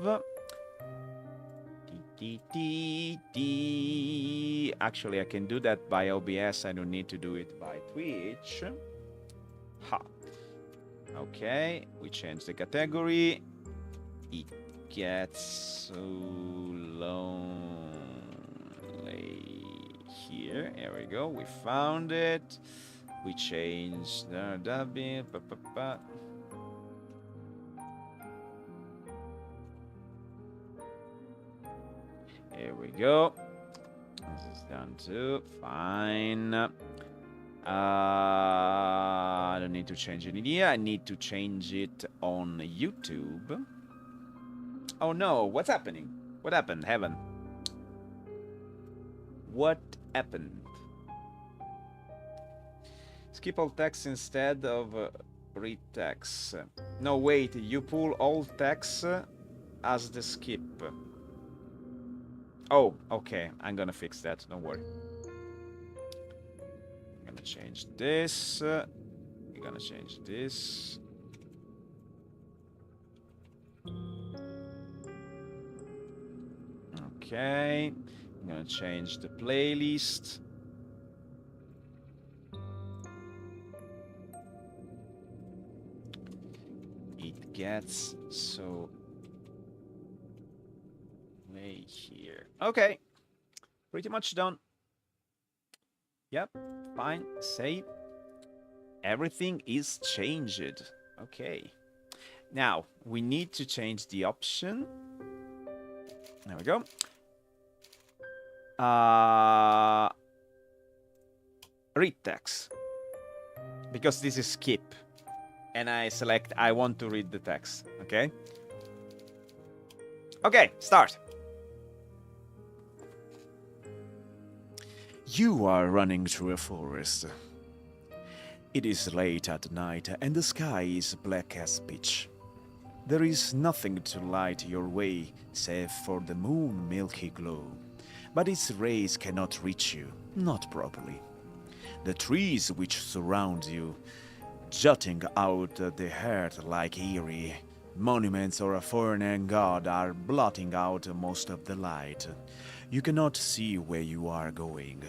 Actually, I can do that by OBS. I don't need to do it by Twitch. Ha. Okay, we change the category. It gets so lonely here. Here we go. We found it. We changed the dubbing. Here we go. This is done too. Fine. I don't need to change it here. I need to change it on YouTube. Oh no, what's happening? What happened, Heaven? What happened? Skip all text instead of read text. No, wait, you pull all text as the skip. Oh, okay, I'm gonna fix that, don't worry. I'm gonna change this. I'm gonna change this. Okay, I'm gonna change the playlist. It gets so way here. Okay, pretty much done. Yep, fine, save. Everything is changed. Okay, now we need to change the option. There we go. Read text, because this is skip, and I select I want to read the text. Okay. Okay, start. You are running through a forest. It is late at night and the sky is black as pitch. There is nothing to light your way save for the moon's milky glow, but its rays cannot reach you, not properly. The trees which surround you, jutting out the earth like eerie monuments or a foreign god, are blotting out most of the light. You cannot see where you are going,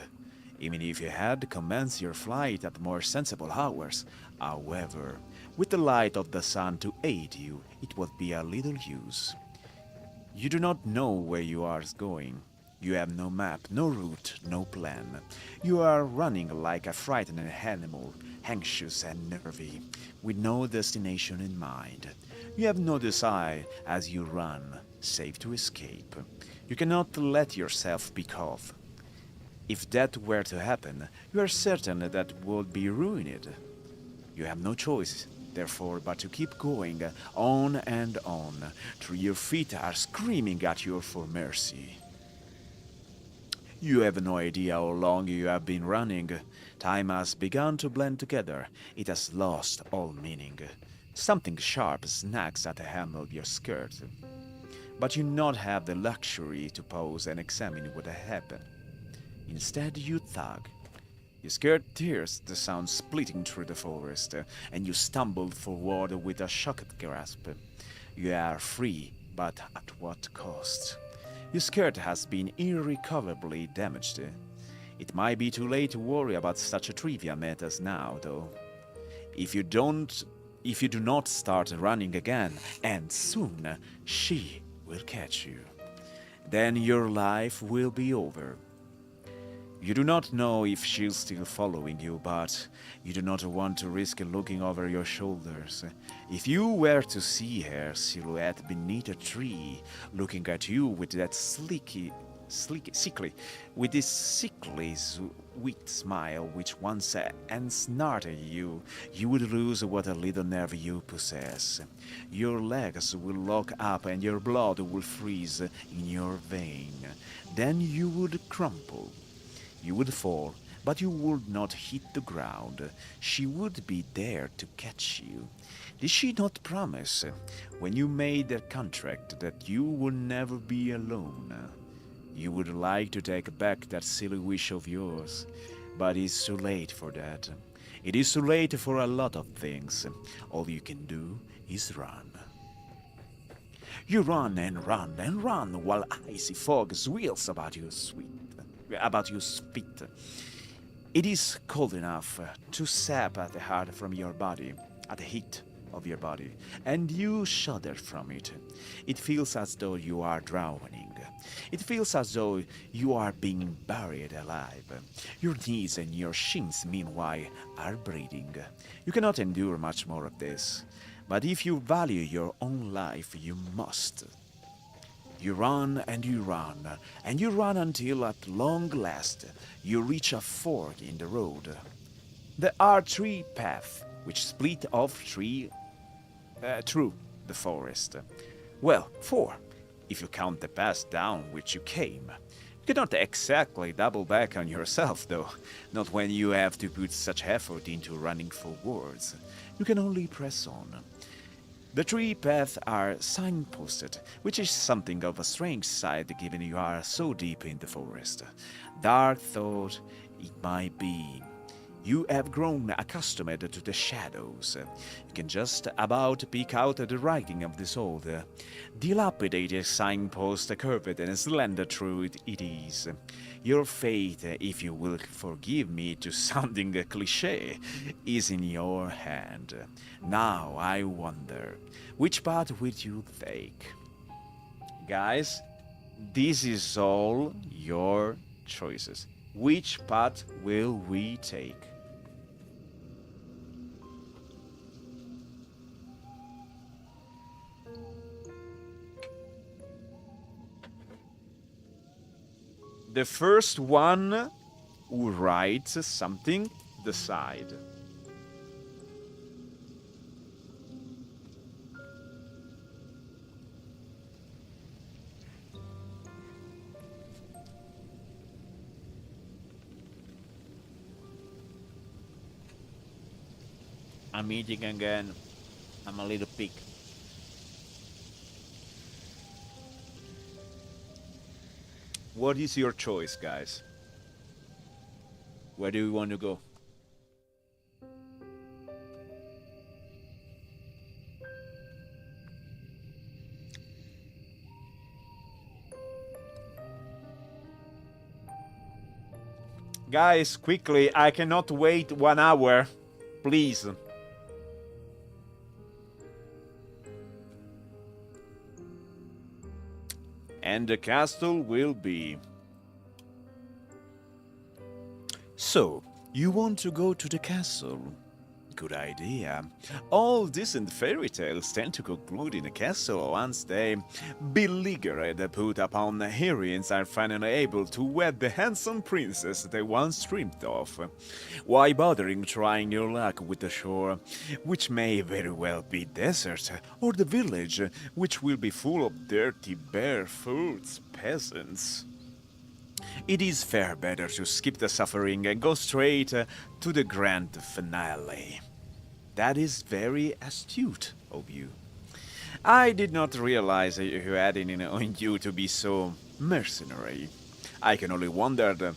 even if you had commenced your flight at more sensible hours. However, with the light of the sun to aid you, it would be a little use. You do not know where you are going. You have no map, no route, no plan. You are running like a frightened animal, anxious and nervy, with no destination in mind. You have no desire as you run, save to escape. You cannot let yourself be caught. If that were to happen, you are certain that would be ruined. You have no choice, therefore, but to keep going on and on, till your feet are screaming at you for mercy. You have no idea how long you have been running. Time has begun to blend together. It has lost all meaning. Something sharp snags at the hem of your skirt. But you do not have the luxury to pause and examine what has happened. Instead, you tug. Your skirt tears the sound splitting through the forest, and you stumble forward with a shocked grasp. You are free, but at what cost? Your skirt has been irrecoverably damaged. It might be too late to worry about such a trivial matters now, though. If you do not start running again, and soon, she will catch you. then your life will be over. You do not know if she's still following you, but you do not want to risk looking over your shoulders. If you were to see her silhouette beneath a tree, looking at you with that with this sickly sweet smile which once ensnared you, you would lose what a little nerve you possess. Your legs will lock up and your blood will freeze in your vein. Then you would crumple. You would fall, but you would not hit the ground. She would be there to catch you. Did she not promise, when you made that contract, that you would never be alone? You would like to take back that silly wish of yours, but it's too late for that. It is too late for a lot of things. All you can do is run. You run and run and run while icy fog swirls about your feet. It is cold enough to sap at the heart from your body, at the heat of your body, and you shudder from it. It feels as though you are drowning. It feels as though you are being buried alive. Your knees and your shins, meanwhile, are bleeding. You cannot endure much more of this. But if you value your own life, you must. You run and you run, and you run until at long last you reach a fork in the road. There are 3 paths which split off through the forest. Well, 4, if you count the path down which you came. You cannot exactly double back on yourself, though, not when you have to put such effort into running forwards. You can only press on. The 3 paths are signposted, which is something of a strange sight given you are so deep in the forest. Dark thought it might be. You have grown accustomed to the shadows. You can just about pick out the writing of this old, dilapidated signpost, curved and slender through it is. Your fate, if you will forgive me to sounding a cliché, is in your hand. Now I wonder, which path will you take? Guys, this is all your choices. Which path will we take? The first one who writes something, decide. I'm eating again. I'm a little pig. What is your choice, guys? Where do you want to go? Guys, quickly, I cannot wait 1 hour. Please. And the castle will be. So, you want to go to the castle? Good idea. All decent fairy tales tend to conclude in a castle once they, beleaguered, put upon heroines are finally able to wed the handsome princess they once dreamed of. Why bothering trying your luck with the shore, which may very well be desert, or the village, which will be full of dirty, barefoot peasants? It is far better to skip the suffering and go straight to the grand finale. That is very astute of you. I did not realize you had it in you to be so mercenary. I can only wonder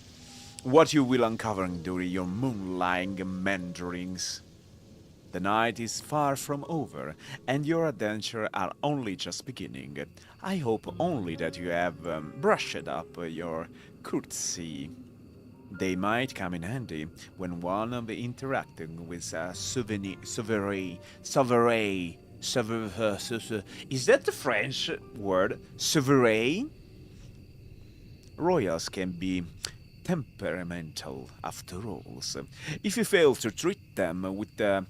what you will uncover during your moonlighting meanderings. The night is far from over, and your adventures are only just beginning. I hope only that you have brushed up your courtesy. They might come in handy when one of interacting with a sovereign. Is that the French word? Sovereign? royals can be temperamental after all. So if you fail to treat them with the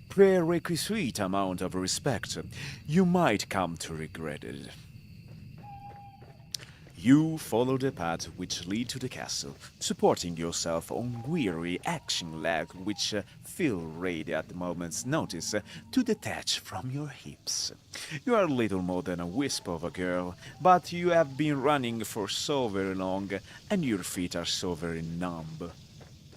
prerequisite amount of respect, you might come to regret it. You follow the path which lead to the castle, supporting yourself on weary action legs which feel ready at the moment's notice to detach from your hips. You are little more than a wisp of a girl, but you have been running for so very long and your feet are so very numb.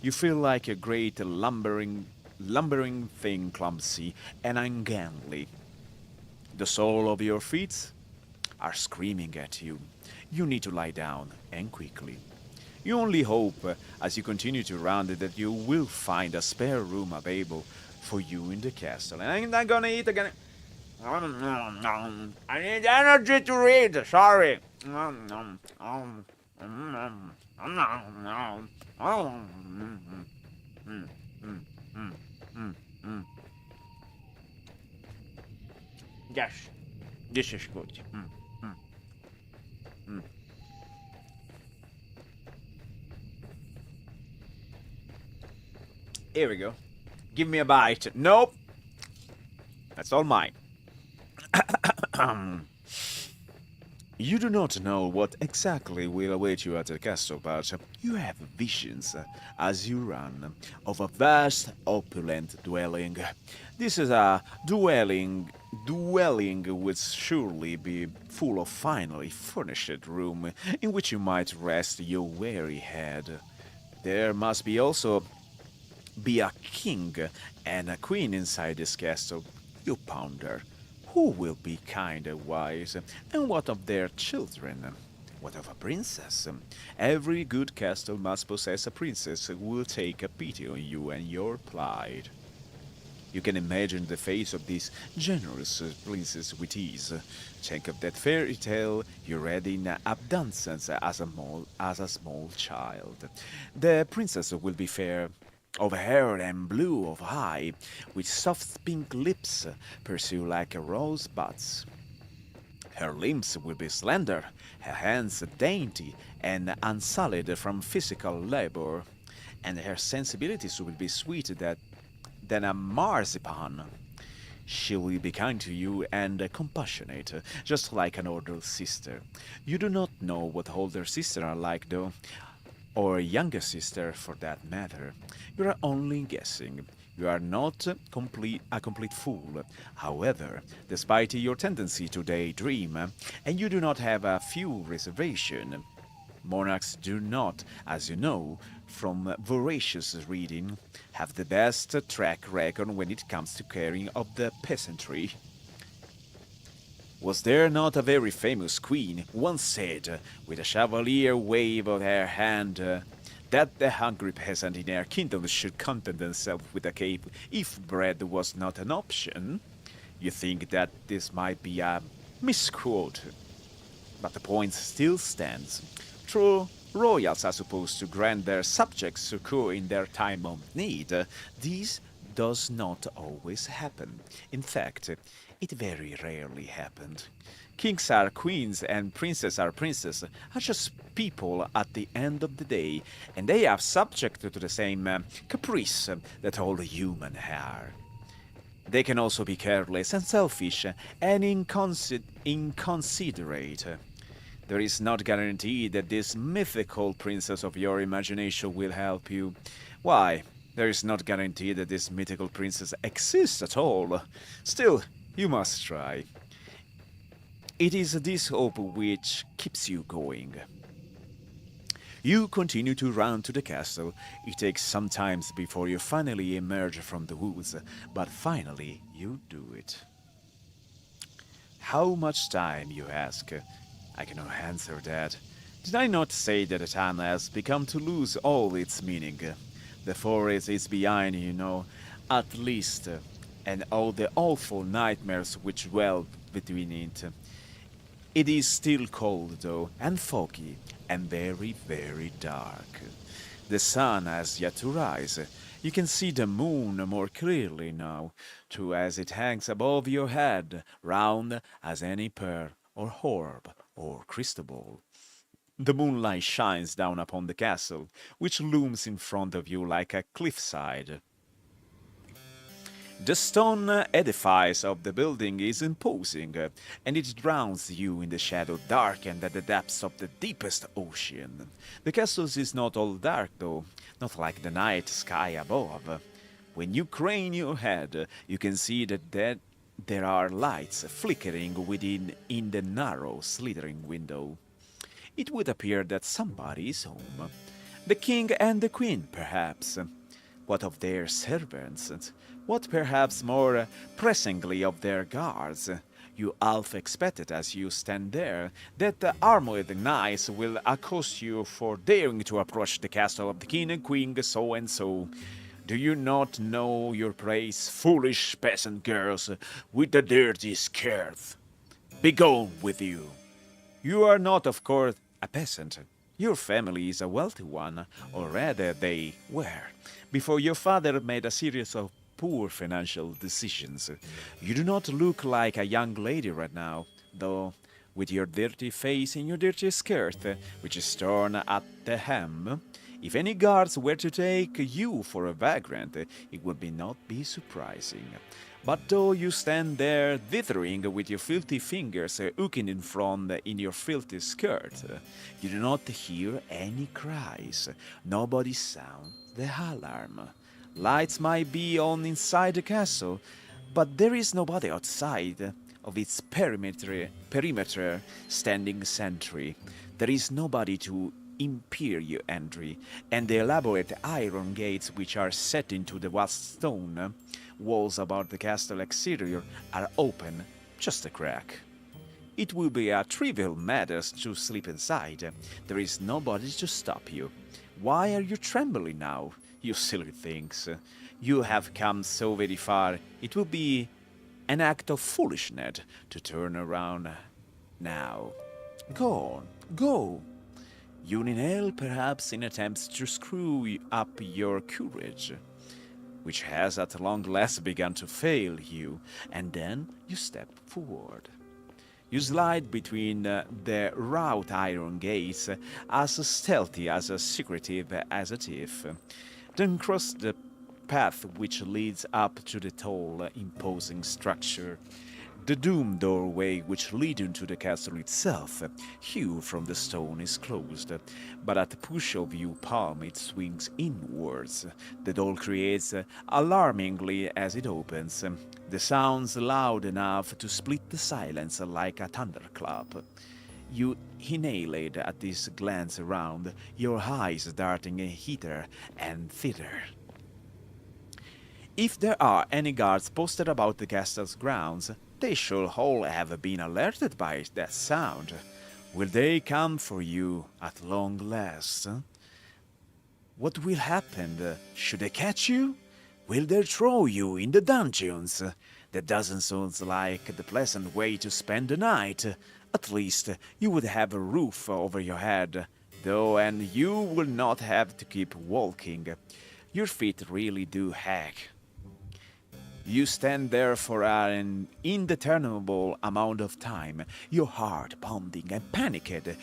You feel like a great lumbering thing, clumsy and ungainly. The sole of your feet are screaming at you. You need to lie down, and quickly. You only hope, as you continue to run, that you will find a spare room available for you in the castle. And I'm not gonna eat again. I need energy to read, sorry. Yes, this is good. Here we go. Give me a bite. Nope. That's all mine. You do not know what exactly will await you at the castle, but you have visions as you run of a vast, opulent dwelling. This is a dwelling would surely be full of finely furnished room in which you might rest your weary head. There must be also be a king and a queen inside this castle. You ponder. Who will be kind and wise? And what of their children? What of a princess? Every good castle must possess a princess who will take a pity on you and your plight. You can imagine the face of this generous princess with ease. Think of that fairy tale you read in abundance as a small child. The princess will be fair of hair and blue of eye, with soft pink lips pursue like a rosebuds. Her limbs will be slender, her hands dainty and unsullied from physical labor, and her sensibilities will be sweeter than a marzipan. She will be kind to you and compassionate, just like an older sister. You do not know what older sisters are like, though, or a younger sister for that matter. You are only guessing. You are not a complete fool. However, despite your tendency to daydream, and you do not have a few reservation, monarchs do not, as you know, from voracious reading, have the best track record when it comes to caring of the peasantry. Was there not a very famous queen once said, with a chevalier wave of her hand, that the hungry peasant in her kingdom should content themselves with a cake if bread was not an option? You think that this might be a misquote, but the point still stands. True, royals are supposed to grant their subjects succor in their time of need. This does not always happen. In fact, it very rarely happened. Kings are queens and princes are princes, are just people at the end of the day, and they are subject to the same caprice that all human are. They can also be careless and selfish and inconsiderate. There is not guarantee that this mythical princess of your imagination will help you. Why? There is not guarantee that this mythical princess exists at all. Still, you must try. It is this hope which keeps you going. You continue to run to the castle. It takes some time before you finally emerge from the woods, but finally you do it. How much time, you ask? I cannot answer that. Did I not say that the time has begun to lose all its meaning? The forest is behind, you know, at least, and all the awful nightmares which dwell between it. It is still cold, though, and foggy, and very, very dark. The sun has yet to rise. You can see the moon more clearly now, too, as it hangs above your head, round as any pearl, or orb, or crystal ball. The moonlight shines down upon the castle, which looms in front of you like a cliffside. The stone edifice of the building is imposing, and it drowns you in the shadow darkened at the depths of the deepest ocean. The castle is not all dark, though, not like the night sky above. When you crane your head, you can see that there are lights flickering within in the narrow, slithering window. It would appear that somebody is home. The king and the queen, perhaps. What of their servants? What perhaps more pressingly of their guards? You half expected as you stand there that the armored knights will accost you for daring to approach the castle of the king and queen so and so. Do you not know your praise, foolish peasant girls with the dirty skirts? Begone with you! You are not, of course, a peasant. Your family is a wealthy one, or rather they were, before your father made a series of poor financial decisions. You do not look like a young lady right now, though, with your dirty face and your dirty skirt, which is torn at the hem. If any guards were to take you for a vagrant, it would not be surprising. But though you stand there dithering with your filthy fingers hooking in front in your filthy skirt, you do not hear any cries. Nobody sounds the alarm. Lights might be on inside the castle, but there is nobody outside of its perimeter standing sentry. There is nobody to impede your entry, and the elaborate iron gates which are set into the vast stone walls about the castle exterior are open, just a crack. It will be a trivial matter to sleep inside. There is nobody to stop you. Why are you trembling now, you silly things? You have come so very far, it will be an act of foolishness to turn around now. Go on, go. You inhale perhaps in attempts to screw up your courage, which has at long last begun to fail you, and then you step forward. You slide between the wrought iron gates, as stealthy, as secretive as a thief, then cross the path which leads up to the tall, imposing structure. The doomed doorway which leads into the castle itself, hewn from the stone, is closed, but at the push of your palm it swings inwards. The door creates, alarmingly as it opens, the sounds loud enough to split the silence like a thunderclap. You inhaled at this glance around, your eyes darting hither and thither. If there are any guards posted about the castle's grounds, they should all have been alerted by that sound. Will they come for you at long last? What will happen? Should they catch you? Will they throw you in the dungeons? That doesn't sound like the pleasant way to spend the night. At least you would have a roof over your head, though, and you will not have to keep walking. Your feet really do ache. You stand there for an indeterminable amount of time, your heart pounding and panicked in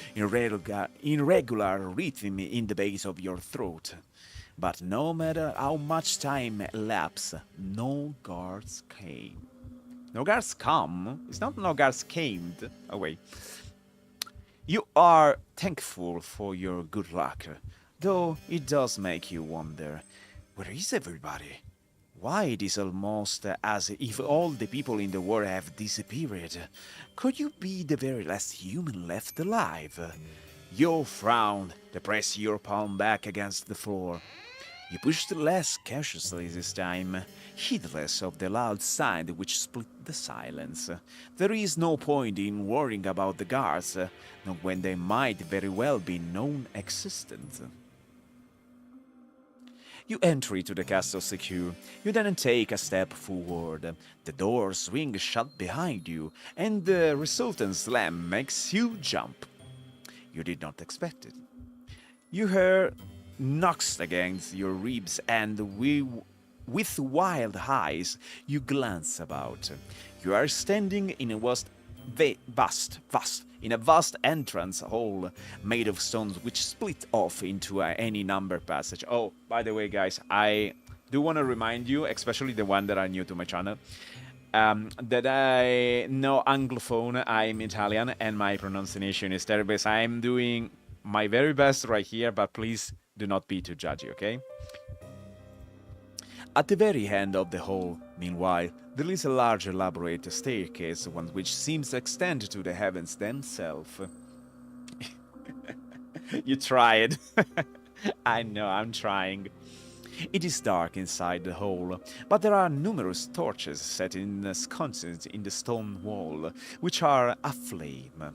irregular rhythm in the base of your throat. But no matter how much time elapsed, no guards came. No guards come? It's not no guards came. Oh, wait. You are thankful for your good luck, though it does make you wonder, where is everybody? Why, it is almost as if all the people in the world have disappeared. Could you be the very last human left alive? You frowned, press your palm back against the floor. You pushed less cautiously this time, heedless of the loud sound which split the silence. There is no point in worrying about the guards, not when they might very well be non-existent. You enter into the castle secure. You then take a step forward. The door swings shut behind you, and the resultant slam makes you jump. You did not expect it. You hear knocks against your ribs, and with wild eyes you glance about. You are standing in a vast in a vast entrance hall made of stones which split off into any number passage. Oh, by the way, guys, I do want to remind you, especially the one that are new to my channel, that I know Anglophone, I'm Italian, and my pronunciation is terrible. So I'm doing my very best right here, but please do not be too judgy, okay? At the very end of the hall, meanwhile, there is a large elaborate staircase, one which seems to extend to the heavens themselves. You tried. I know, I'm trying. It is dark inside the hall, but there are numerous torches set in sconces in the stone wall, which are aflame.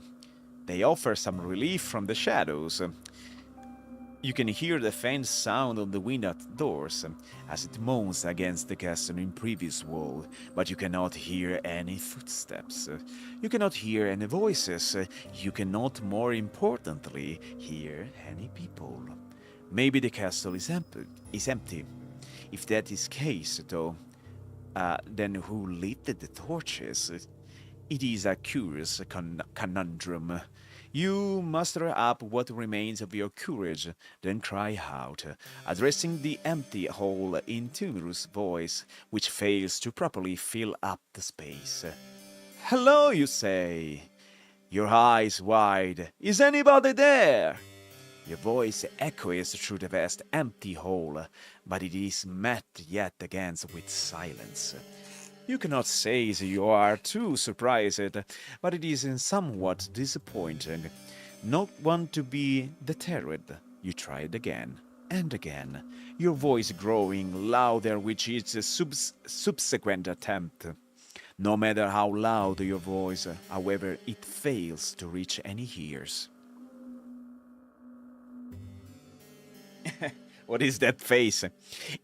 They offer some relief from the shadows. You can hear the faint sound of the wind outdoors as it moans against the castle in previous wall, but you cannot hear any footsteps. You cannot hear any voices. You cannot, more importantly, hear any people. Maybe the castle is empty. If that is case, though, then who lit the torches? It is a curious conundrum. You muster up what remains of your courage, then cry out, addressing the empty hall in timorous voice, which fails to properly fill up the space. "Hello," you say, your eyes wide. "Is anybody there?" Your voice echoes through the vast empty hall, but it is met yet again with silence. You cannot say you are too surprised, but it is somewhat disappointing. Not one to be deterred, you try it again and again, your voice growing louder with each subsequent attempt. No matter how loud your voice, however, it fails to reach any ears. What is that face?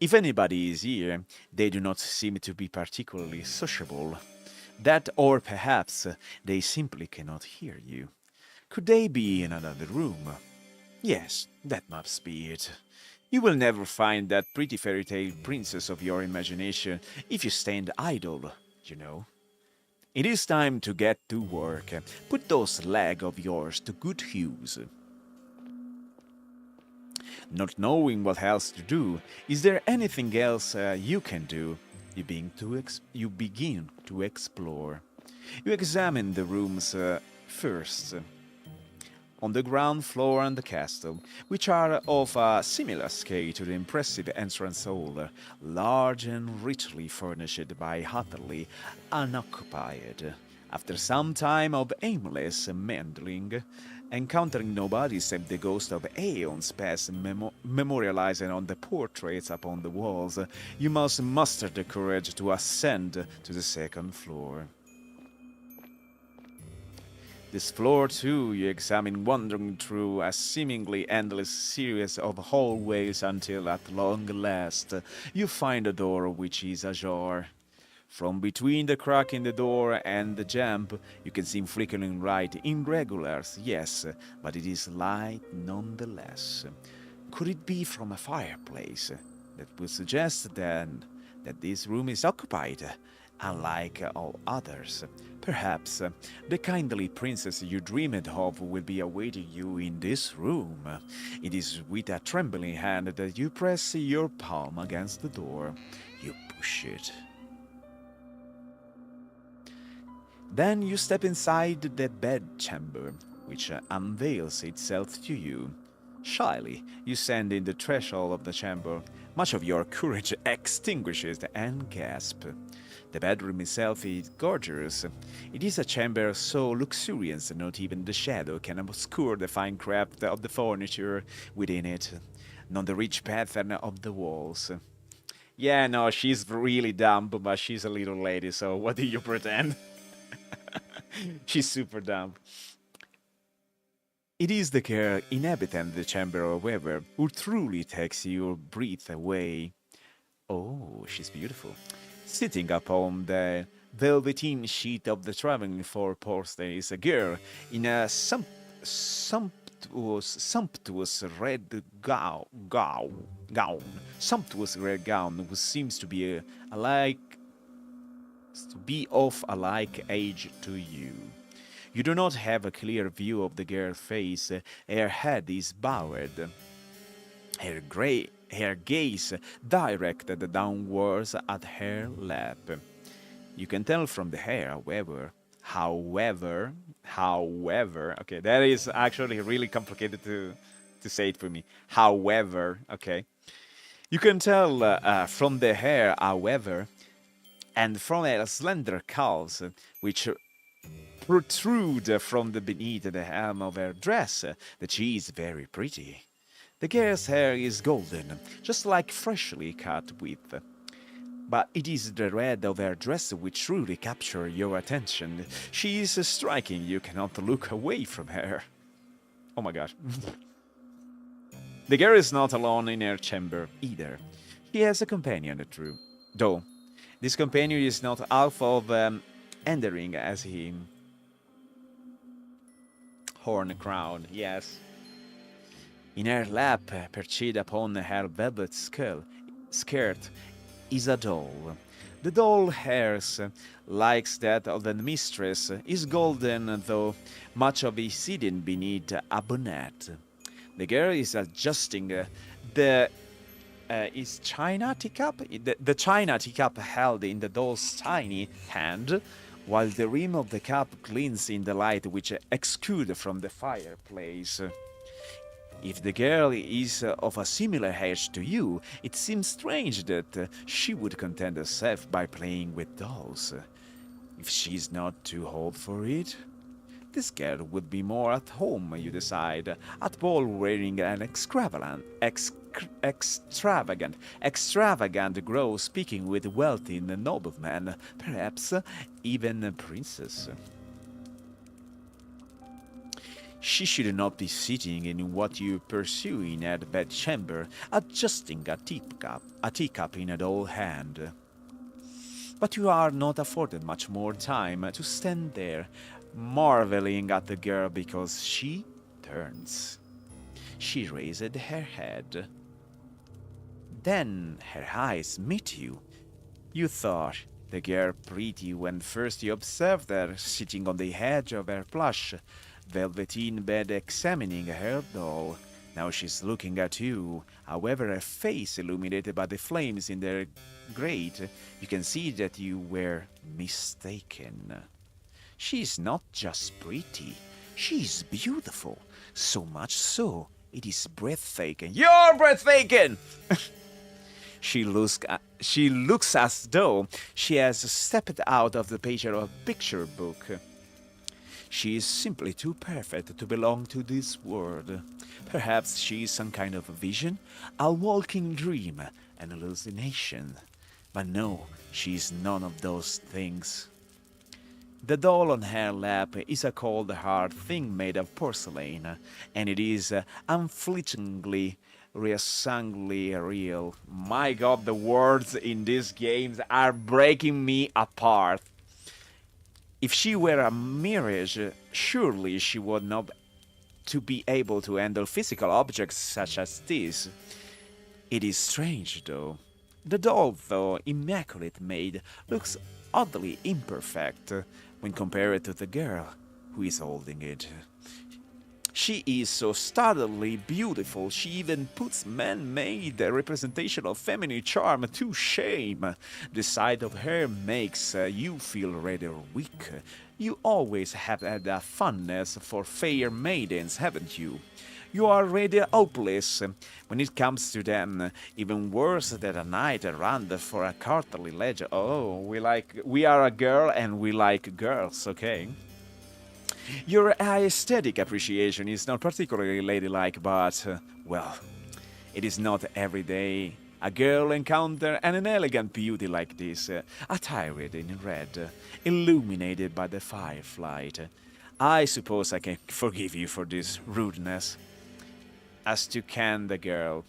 If anybody is here, they do not seem to be particularly sociable. That, or perhaps they simply cannot hear you. Could they be in another room? Yes, that must be it. You will never find that pretty fairy tale princess of your imagination if you stand idle, you know. It is time to get to work. Put those legs of yours to good use. Not knowing what else to do, is there anything else you can do? You begin to explore. You examine the rooms first. On the ground floor and the castle, which are of a similar scale to the impressive entrance hall, large and richly furnished by utterly unoccupied. After some time of aimless meandering, encountering nobody save the ghost of aeons past memorializing on the portraits upon the walls, you must muster the courage to ascend to the second floor. This floor, too, you examine, wandering through a seemingly endless series of hallways until, at long last, you find a door which is ajar. From between the crack in the door and the jamb, you can see flickering light, irregular, yes, but it is light nonetheless. Could it be from a fireplace? That would suggest, then, that this room is occupied, unlike all others. Perhaps the kindly princess you dreamed of will be awaiting you in this room. It is with a trembling hand that you press your palm against the door. You push it. Then you step inside the bedchamber, which unveils itself to you. Shyly, you stand in the threshold of the chamber. Much of your courage extinguishes and gasp. The bedroom itself is gorgeous. It is a chamber so luxurious that not even the shadow can obscure the fine craft of the furniture within it, nor the rich pattern of the walls. Yeah, no, she's really dumb, but she's a little lady, so what do you pretend? She's super dumb. It is the care inhabitant of the chamber, however, who truly takes your breath away. Oh, she's beautiful. Sitting upon the velveteen sheet of the traveling four-poster is a girl in a sumptuous red gown. Sumptuous red gown, who seems to be of a like age to you. You do not have a clear view of the girl's face. Her head is bowed, her gaze directed downwards at her lap. You can tell from the hair, however, okay, that is actually really complicated to say it for me. However, okay, you can tell from the hair, however, and from her slender calves, which protrude from the beneath the hem of her dress, that she is very pretty. The girl's hair is golden, just like freshly cut with. But it is the red of her dress which truly captures your attention. She is striking, you cannot look away from her. Oh my god. The girl is not alone in her chamber either. She has a companion, true. Though, this companion is not half of entering as he... Horn crown, yes. In her lap, perched upon her velvet skirt, is a doll. The doll hairs, like that of the mistress, is golden, though much of it is hidden beneath a bonnet. The girl is adjusting the china teacup? The china teacup held in the doll's tiny hand, while the rim of the cup glints in the light which exudes from the fireplace. If the girl is of a similar age to you, it seems strange that she would content herself by playing with dolls. If she's not too old for it, this girl would be more at home, you decide, at ball wearing an extravagant grow, speaking with wealthy noblemen, perhaps even a princess. She should not be sitting in what you pursue in her bedchamber, adjusting a teacup in a doll hand. But you are not afforded much more time to stand there, marveling at the girl because she turns. She raised her head. Then her eyes meet you. You thought the girl pretty when first you observed her sitting on the edge of her plush velveteen bed examining her doll. Now she's looking at you. However, her face illuminated by the flames in their grate, you can see that you were mistaken. She's not just pretty, she's beautiful. So much so, it is breathtaking. You're breathtaking! She looks as though she has stepped out of the page of a picture book. She is simply too perfect to belong to this world. Perhaps she is some kind of a vision, a walking dream, an hallucination. But no, she is none of those things. The doll on her lap is a cold, hard thing made of porcelain, and it is unflinchingly, reassuringly real. My god, the words in these games are breaking me apart. If she were a mirage, surely she would not to be able to handle physical objects such as this. It is strange, though. The doll, though immaculate made, looks oddly imperfect when compared to the girl who is holding it. She is so startlingly beautiful, she even puts man-made representation of feminine charm to shame. The sight of her makes you feel rather weak. You always have had a fondness for fair maidens, haven't you? You are rather hopeless when it comes to them, even worse than a knight errant for a courtly ledger. Oh, we are a girl and we like girls, okay? Your aesthetic appreciation is not particularly ladylike, but, well, it is not every day a girl encounter an elegant beauty like this, attired in red, illuminated by the firelight. I suppose I can forgive you for this rudeness. As to can the girl,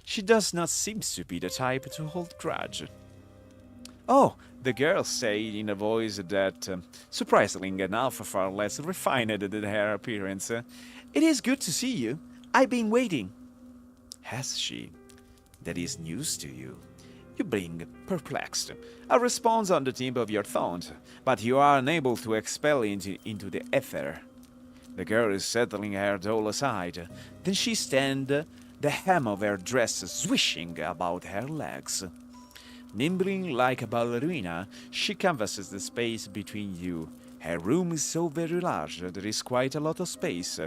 she does not seem to be the type to hold grudge. Oh, the girl said in a voice that, surprisingly enough, far less refined than her appearance. It is good to see you. I've been waiting. Has she? That is news to you. You bring, perplexed, a response on the tip of your tongue, but you are unable to expel it into the ether. The girl is settling her doll aside. Then she stands, the hem of her dress swishing about her legs. Nimbling like a ballerina, she canvasses the space between you. Her room is so very large, there is quite a lot of space.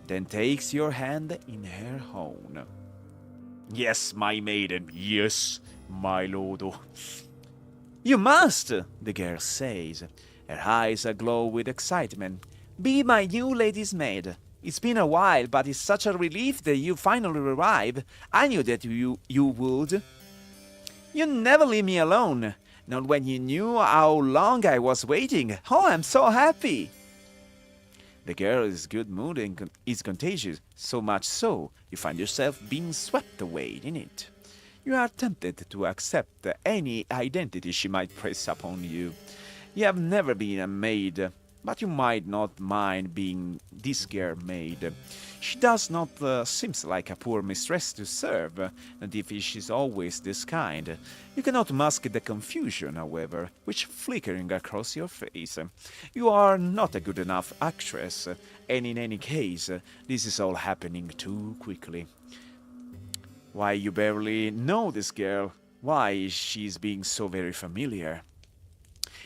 Then takes your hand in her own. Yes, my maiden, yes, my lord. You must, the girl says. Her eyes aglow with excitement. Be my new lady's maid. It's been a while, but it's such a relief that you finally arrived. I knew that you would. You never leave me alone, not when you knew how long I was waiting. Oh, I'm so happy. The girl's good mood is contagious, so much so you find yourself being swept away in it. You are tempted to accept any identity she might press upon you. You have never been a maid, but you might not mind being this girl maid. She does not seems like a poor mistress to serve, and if she's always this kind, you cannot mask the confusion, however, which flickering across your face. You are not a good enough actress, and in any case, this is all happening too quickly. Why, you barely know this girl. Why, she's being so very familiar.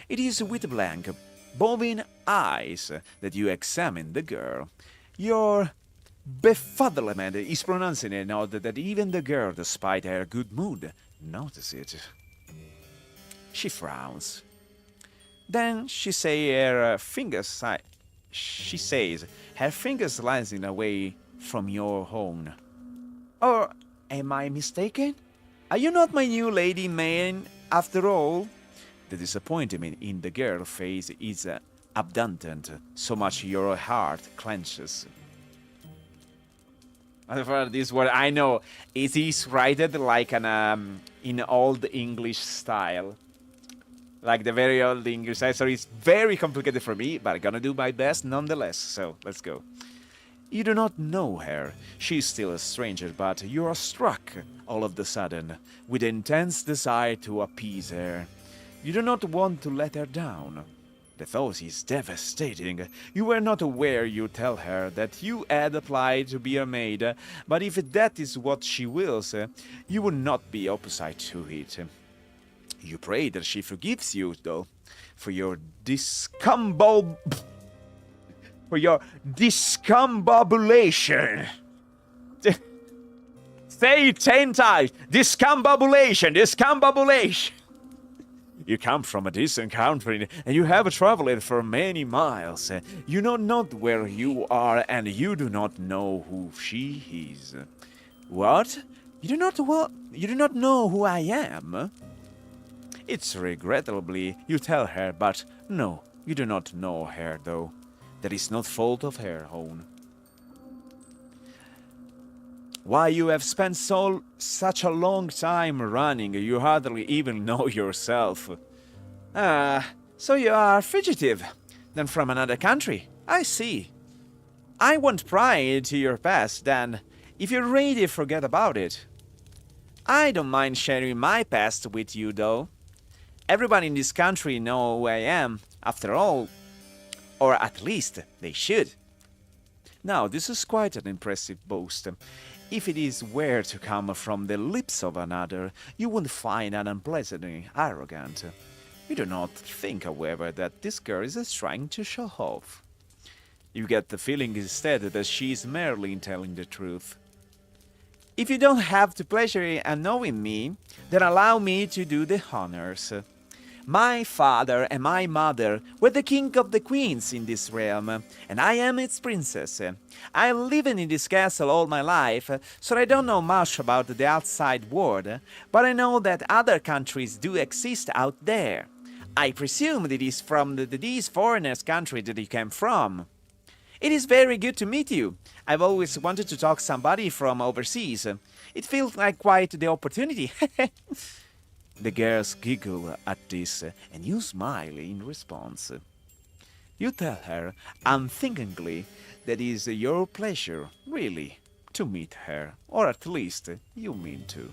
It is with blank, bovine eyes that you examine the girl. Your befuddlement is pronouncing enough that even the girl, despite her good mood, notices it. She frowns. Then she says her fingers sliding away from your own. Or am I mistaken? Are you not my new lady maid after all? The disappointment in the girl's face is abundant, so much your heart clenches. For this word, I know it is written like an in old English style, like the very old English style. So it's very complicated for me, but I'm gonna do my best nonetheless. So let's go. You do not know her. She's still a stranger, but you are struck all of the sudden with intense desire to appease her. You do not want to let her down. The thought is devastating. You were not aware, you tell her, that you had applied to be her maid, but if that is what she wills, you would not be opposite to it. You pray that she forgives you, though, for your discombobulation. Say it 10 times. Discombobulation. You come from a distant country, and you have traveled for many miles. You know not where you are, and you do not know who she is. What? You do not know who I am? It's regrettably, you tell her, but no, you do not know her, though. That is not fault of her own. Why, you have spent such a long time running, you hardly even know yourself. So you are fugitive, then from another country. I see. I won't pry into your past, then, if you really forget about it. I don't mind sharing my past with you, though. Everybody in this country knows who I am, after all. Or at least they should. Now, this is quite an impressive boast. If it were to come from the lips of another, you would find it unpleasantly arrogant. You do not think, however, that this girl is trying to show off. You get the feeling instead that she is merely telling the truth. If you don't have the pleasure in knowing me, then allow me to do the honors. My father and my mother were the king of the queens in this realm, and I am its princess. I live in this castle all my life, so I don't know much about the outside world, but I know that other countries do exist out there. I presume that it is from these foreigners' country that you came from. It is very good to meet you. I've always wanted to talk to somebody from overseas. It feels like quite the opportunity. The girls giggle at this, and you smile in response. You tell her, unthinkingly, that it is your pleasure, really, to meet her, or at least you mean to.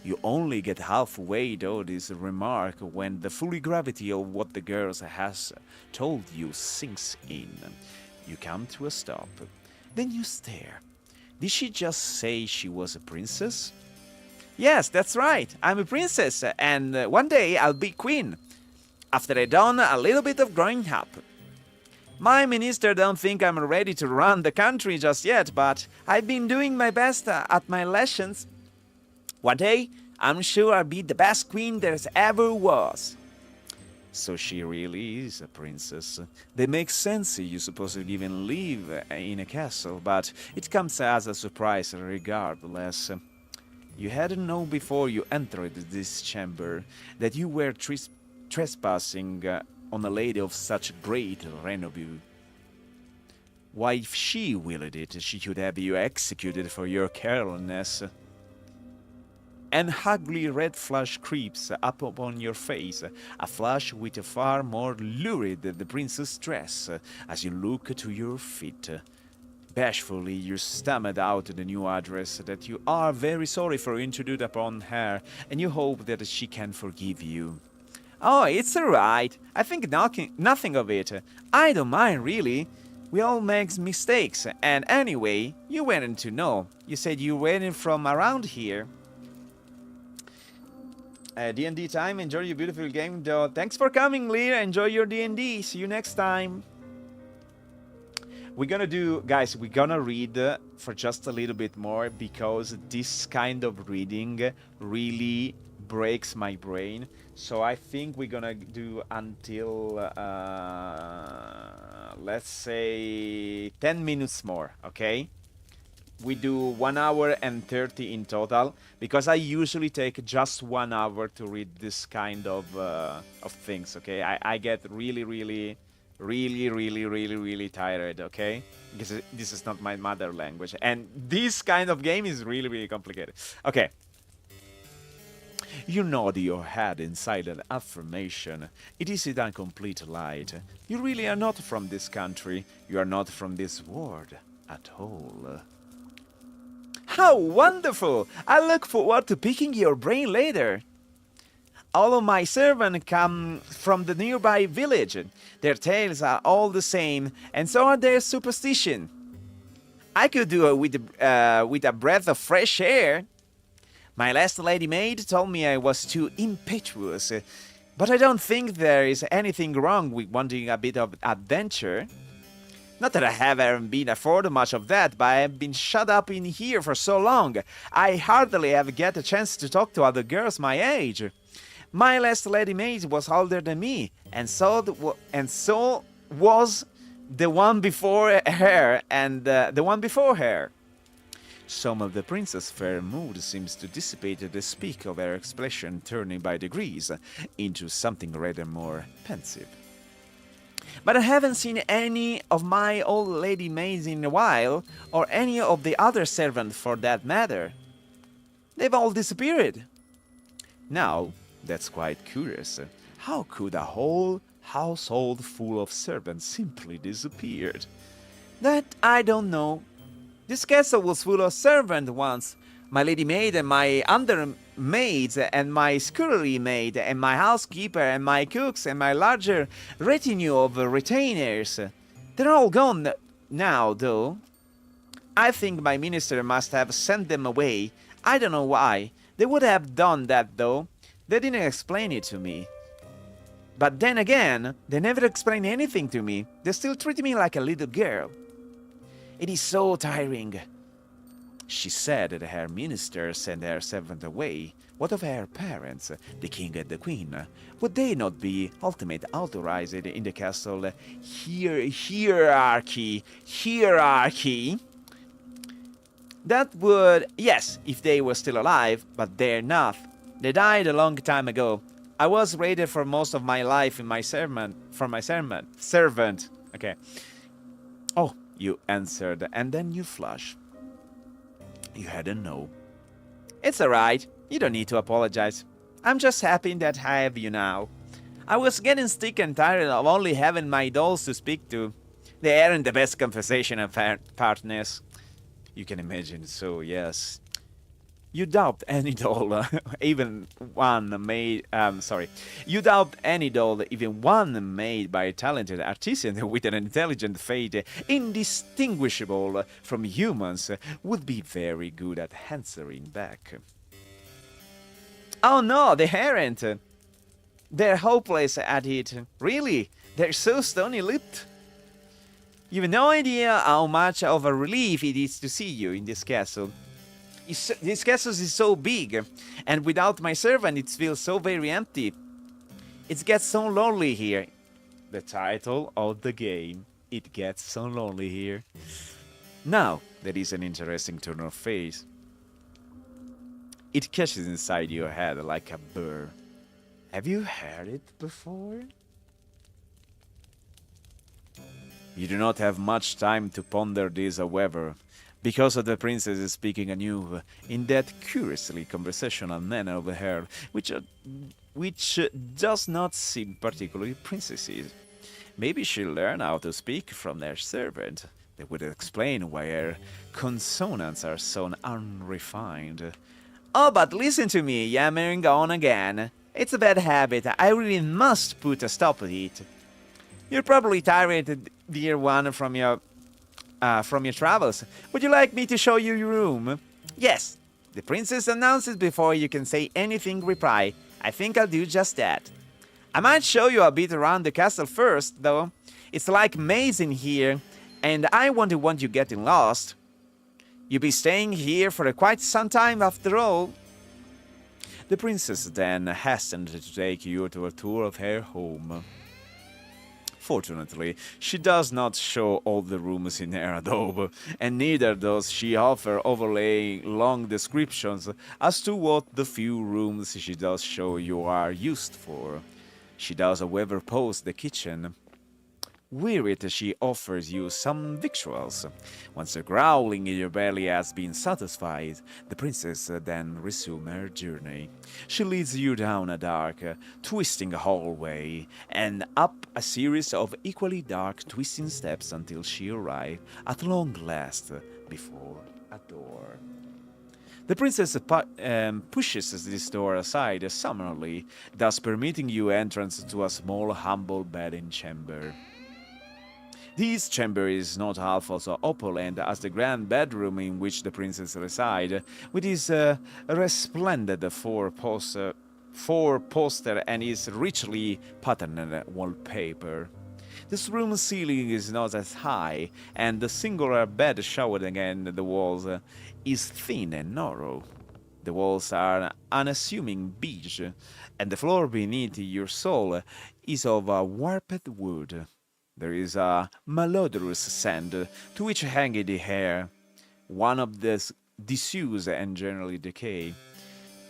You only get halfway though this remark when the full gravity of what the girl has told you sinks in. You come to a stop. Then you stare. Did she just say she was a princess? Yes, that's right. I'm a princess, and one day I'll be queen. After I done a little bit of growing up. My minister don't think I'm ready to run the country just yet, but I've been doing my best at my lessons. One day, I'm sure I'll be the best queen there's ever was. So she really is a princess. That makes sense. You supposedly even live in a castle, but it comes as a surprise regardless. You hadn't known before you entered this chamber that you were trespassing on a lady of such great renown. Why, if she willed it, she could have you executed for your carelessness. An ugly red flush creeps up upon your face, a flush with a far more lurid than the princess' dress, as you look to your feet. Bashfully, you stammered out the new address that you are very sorry for intruding upon her, and you hope that she can forgive you. Oh, it's alright. I think nothing of it. I don't mind, really. We all make mistakes, and anyway, you weren't to know. You said you weren't from around here. D&D time. Enjoy your beautiful game, though. Thanks for coming, Lear. Enjoy your D&D. See you next time. We're gonna read for just a little bit more because this kind of reading really breaks my brain. So I think we're gonna do until, let's say, 10 minutes more, okay? We do 1 hour and 30 in total because I usually take just 1 hour to read this kind of things, okay? I get really tired, okay? Because this is not my mother language. And this kind of game is really complicated. Okay. You nod your head in silent affirmation. It is an complete lie. You really are not from this country. You are not from this world at all. How wonderful! I look forward to picking your brain later. All of my servants come from the nearby village. Their tales are all the same, and so are their superstitions. I could do it with a breath of fresh air. My last lady maid told me I was too impetuous, but I don't think there is anything wrong with wanting a bit of adventure. Not that I have ever been afforded much of that, but I have been shut up in here for so long. I hardly ever get a chance to talk to other girls my age. My last lady maid was older than me, and so was the one before her and the one before her. Some of the princess' fair mood seems to dissipate at the speak of her expression, turning by degrees into something rather more pensive. But I haven't seen any of my old lady maids in a while, or any of the other servants for that matter. They've all disappeared. Now, that's quite curious. How could a whole household full of servants simply disappeared? That I don't know. This castle was full of servants once. My lady maid and my undermaids and my scullery maid and my housekeeper and my cooks and my larger retinue of retainers. They're all gone now, though. I think my minister must have sent them away. I don't know why. They would have done that, though. They didn't explain it to me. But then again, they never explain anything to me. They still treat me like a little girl. It is so tiring. She said that her minister sent her servant away. What of her parents, the king and the queen? Would they not be ultimately authorized in the castle hierarchy? That would, yes, if they were still alive, but they're not. They died a long time ago. I was raided for most of my life in my servant. Okay. Oh, you answered, and then you flush. You hadn't know. It's alright. You don't need to apologize. I'm just happy that I have you now. I was getting sick and tired of only having my dolls to speak to. They aren't the best conversation and partners. You can imagine, so yes. You doubt any doll, even one made. You doubt any doll, even one made by a talented artisan with an intelligent fate indistinguishable from humans, would be very good at answering back. Oh no, they aren't. They're hopeless at it. Really, they're so stony-lipped. You have no idea how much of a relief it is to see you in this castle. This castle is so big, and without my servant it feels so very empty. It gets so lonely here. The title of the game. It gets so lonely here. Now, there is an interesting turn of phrase. It catches inside your head like a burr. Have you heard it before? You do not have much time to ponder this, however, because of the princess is speaking anew in that curiously conversational manner of her, which does not seem particularly princessy. Maybe she'll learn how to speak from their servant. That would explain why her consonants are so unrefined. Oh, but listen to me, yammering on again. It's a bad habit. I really must put a stop to it. You're probably tired, dear one, from your travels. Would you like me to show you your room? Yes. The princess announces before you can say anything reply. I think I'll do just that. I might show you a bit around the castle first, though. It's like maze in here, and I won't want you getting lost. You'll be staying here for quite some time after all. The princess then hastened to take you to a tour of her home. Fortunately, she does not show all the rooms in her adobe, and neither does she offer overlaying long descriptions as to what the few rooms she does show you are used for. She does, however, post the kitchen. With she offers you some victuals. Once the growling in your belly has been satisfied, the princess then resumes her journey. She leads you down a dark, twisting hallway and up a series of equally dark, twisting steps until she arrives at long last before a door. The princess pushes this door aside summarily, thus permitting you entrance to a small, humble bedding chamber. This chamber is not half so opulent as the grand bedroom in which the princess resides, with its resplendent four-poster and its richly patterned wallpaper. This room's ceiling is not as high, and the singular bed showered against the walls is thin and narrow. The walls are unassuming beige, and the floor beneath your soul is of warped wood. There is a malodorous scent to which hang the hair, one of the disuse and generally decay.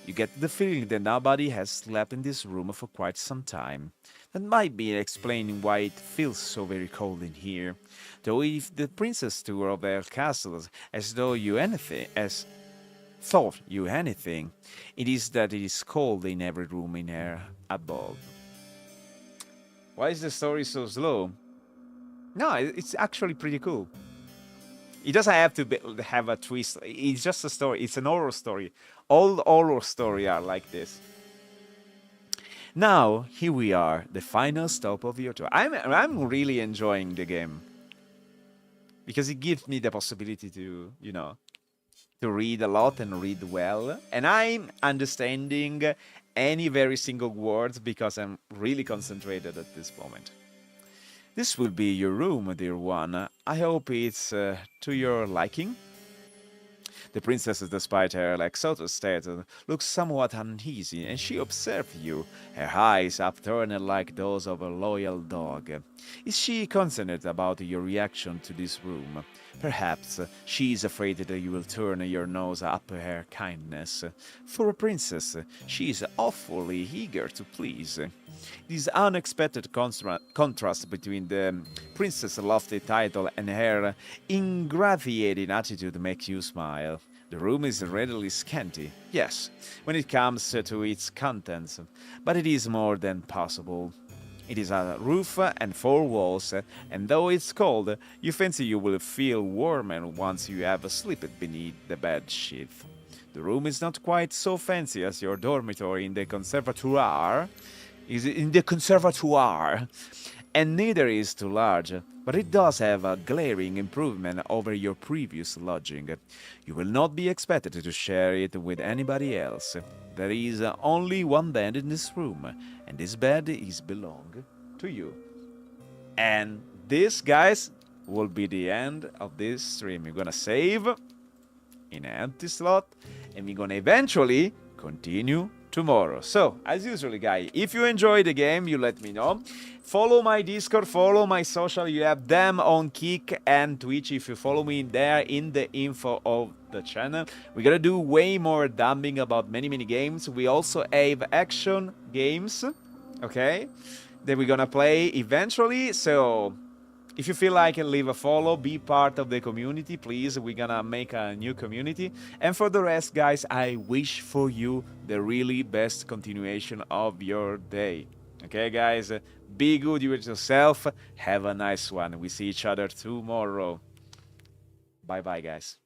You get the feeling that nobody has slept in this room for quite some time. That might be explaining why it feels so very cold in here. Though if the princess tour of her castles thought you anything, it is that it is cold in every room in her abode. Why is the story so slow? No, it's actually pretty cool. It doesn't have to have a twist. It's just a story. It's an horror story. All horror stories are like this. Now, here we are, the final stop of your tour. I'm really enjoying the game. Because it gives me the possibility to, to read a lot and read well. And I'm understanding any very single word because I'm really concentrated at this moment. This will be your room, dear one. I hope it's to your liking. The princess, despite her exalted state, looks somewhat uneasy, and she observes you, her eyes upturned like those of a loyal dog. Is she concerned about your reaction to this room? Perhaps she is afraid that you will turn your nose up her kindness. For a princess, she is awfully eager to please. This unexpected contrast between the princess' lofty title and her ingratiating attitude makes you smile. The room is readily scanty, yes, when it comes to its contents, but it is more than possible. It is a roof and 4 walls, and though it's cold, you fancy you will feel warmer once you have slept beneath the bed sheath. The room is not quite so fancy as your dormitory in the conservatoire, and neither is too large, but it does have a glaring improvement over your previous lodging. You will not be expected to share it with anybody else. There is only one bed in this room, and this bed is belong to you. And this, guys, will be the end of this stream. We're gonna save in an empty slot, and we're gonna eventually continue tomorrow. So, as usual, guys, if you enjoy the game, you let me know. Follow my Discord, follow my social. You have them on Kick and Twitch. If you follow me there in the info of the channel, we're gonna do way more dubbing about many games. We also have action games, okay, that we're gonna play eventually. So if you feel like it, leave a follow, be part of the community, please. We're gonna make a new community. And for the rest, guys, I wish for you the really best continuation of your day. Okay, guys? Be good with yourself. Have a nice one. We see each other tomorrow. Bye-bye, guys.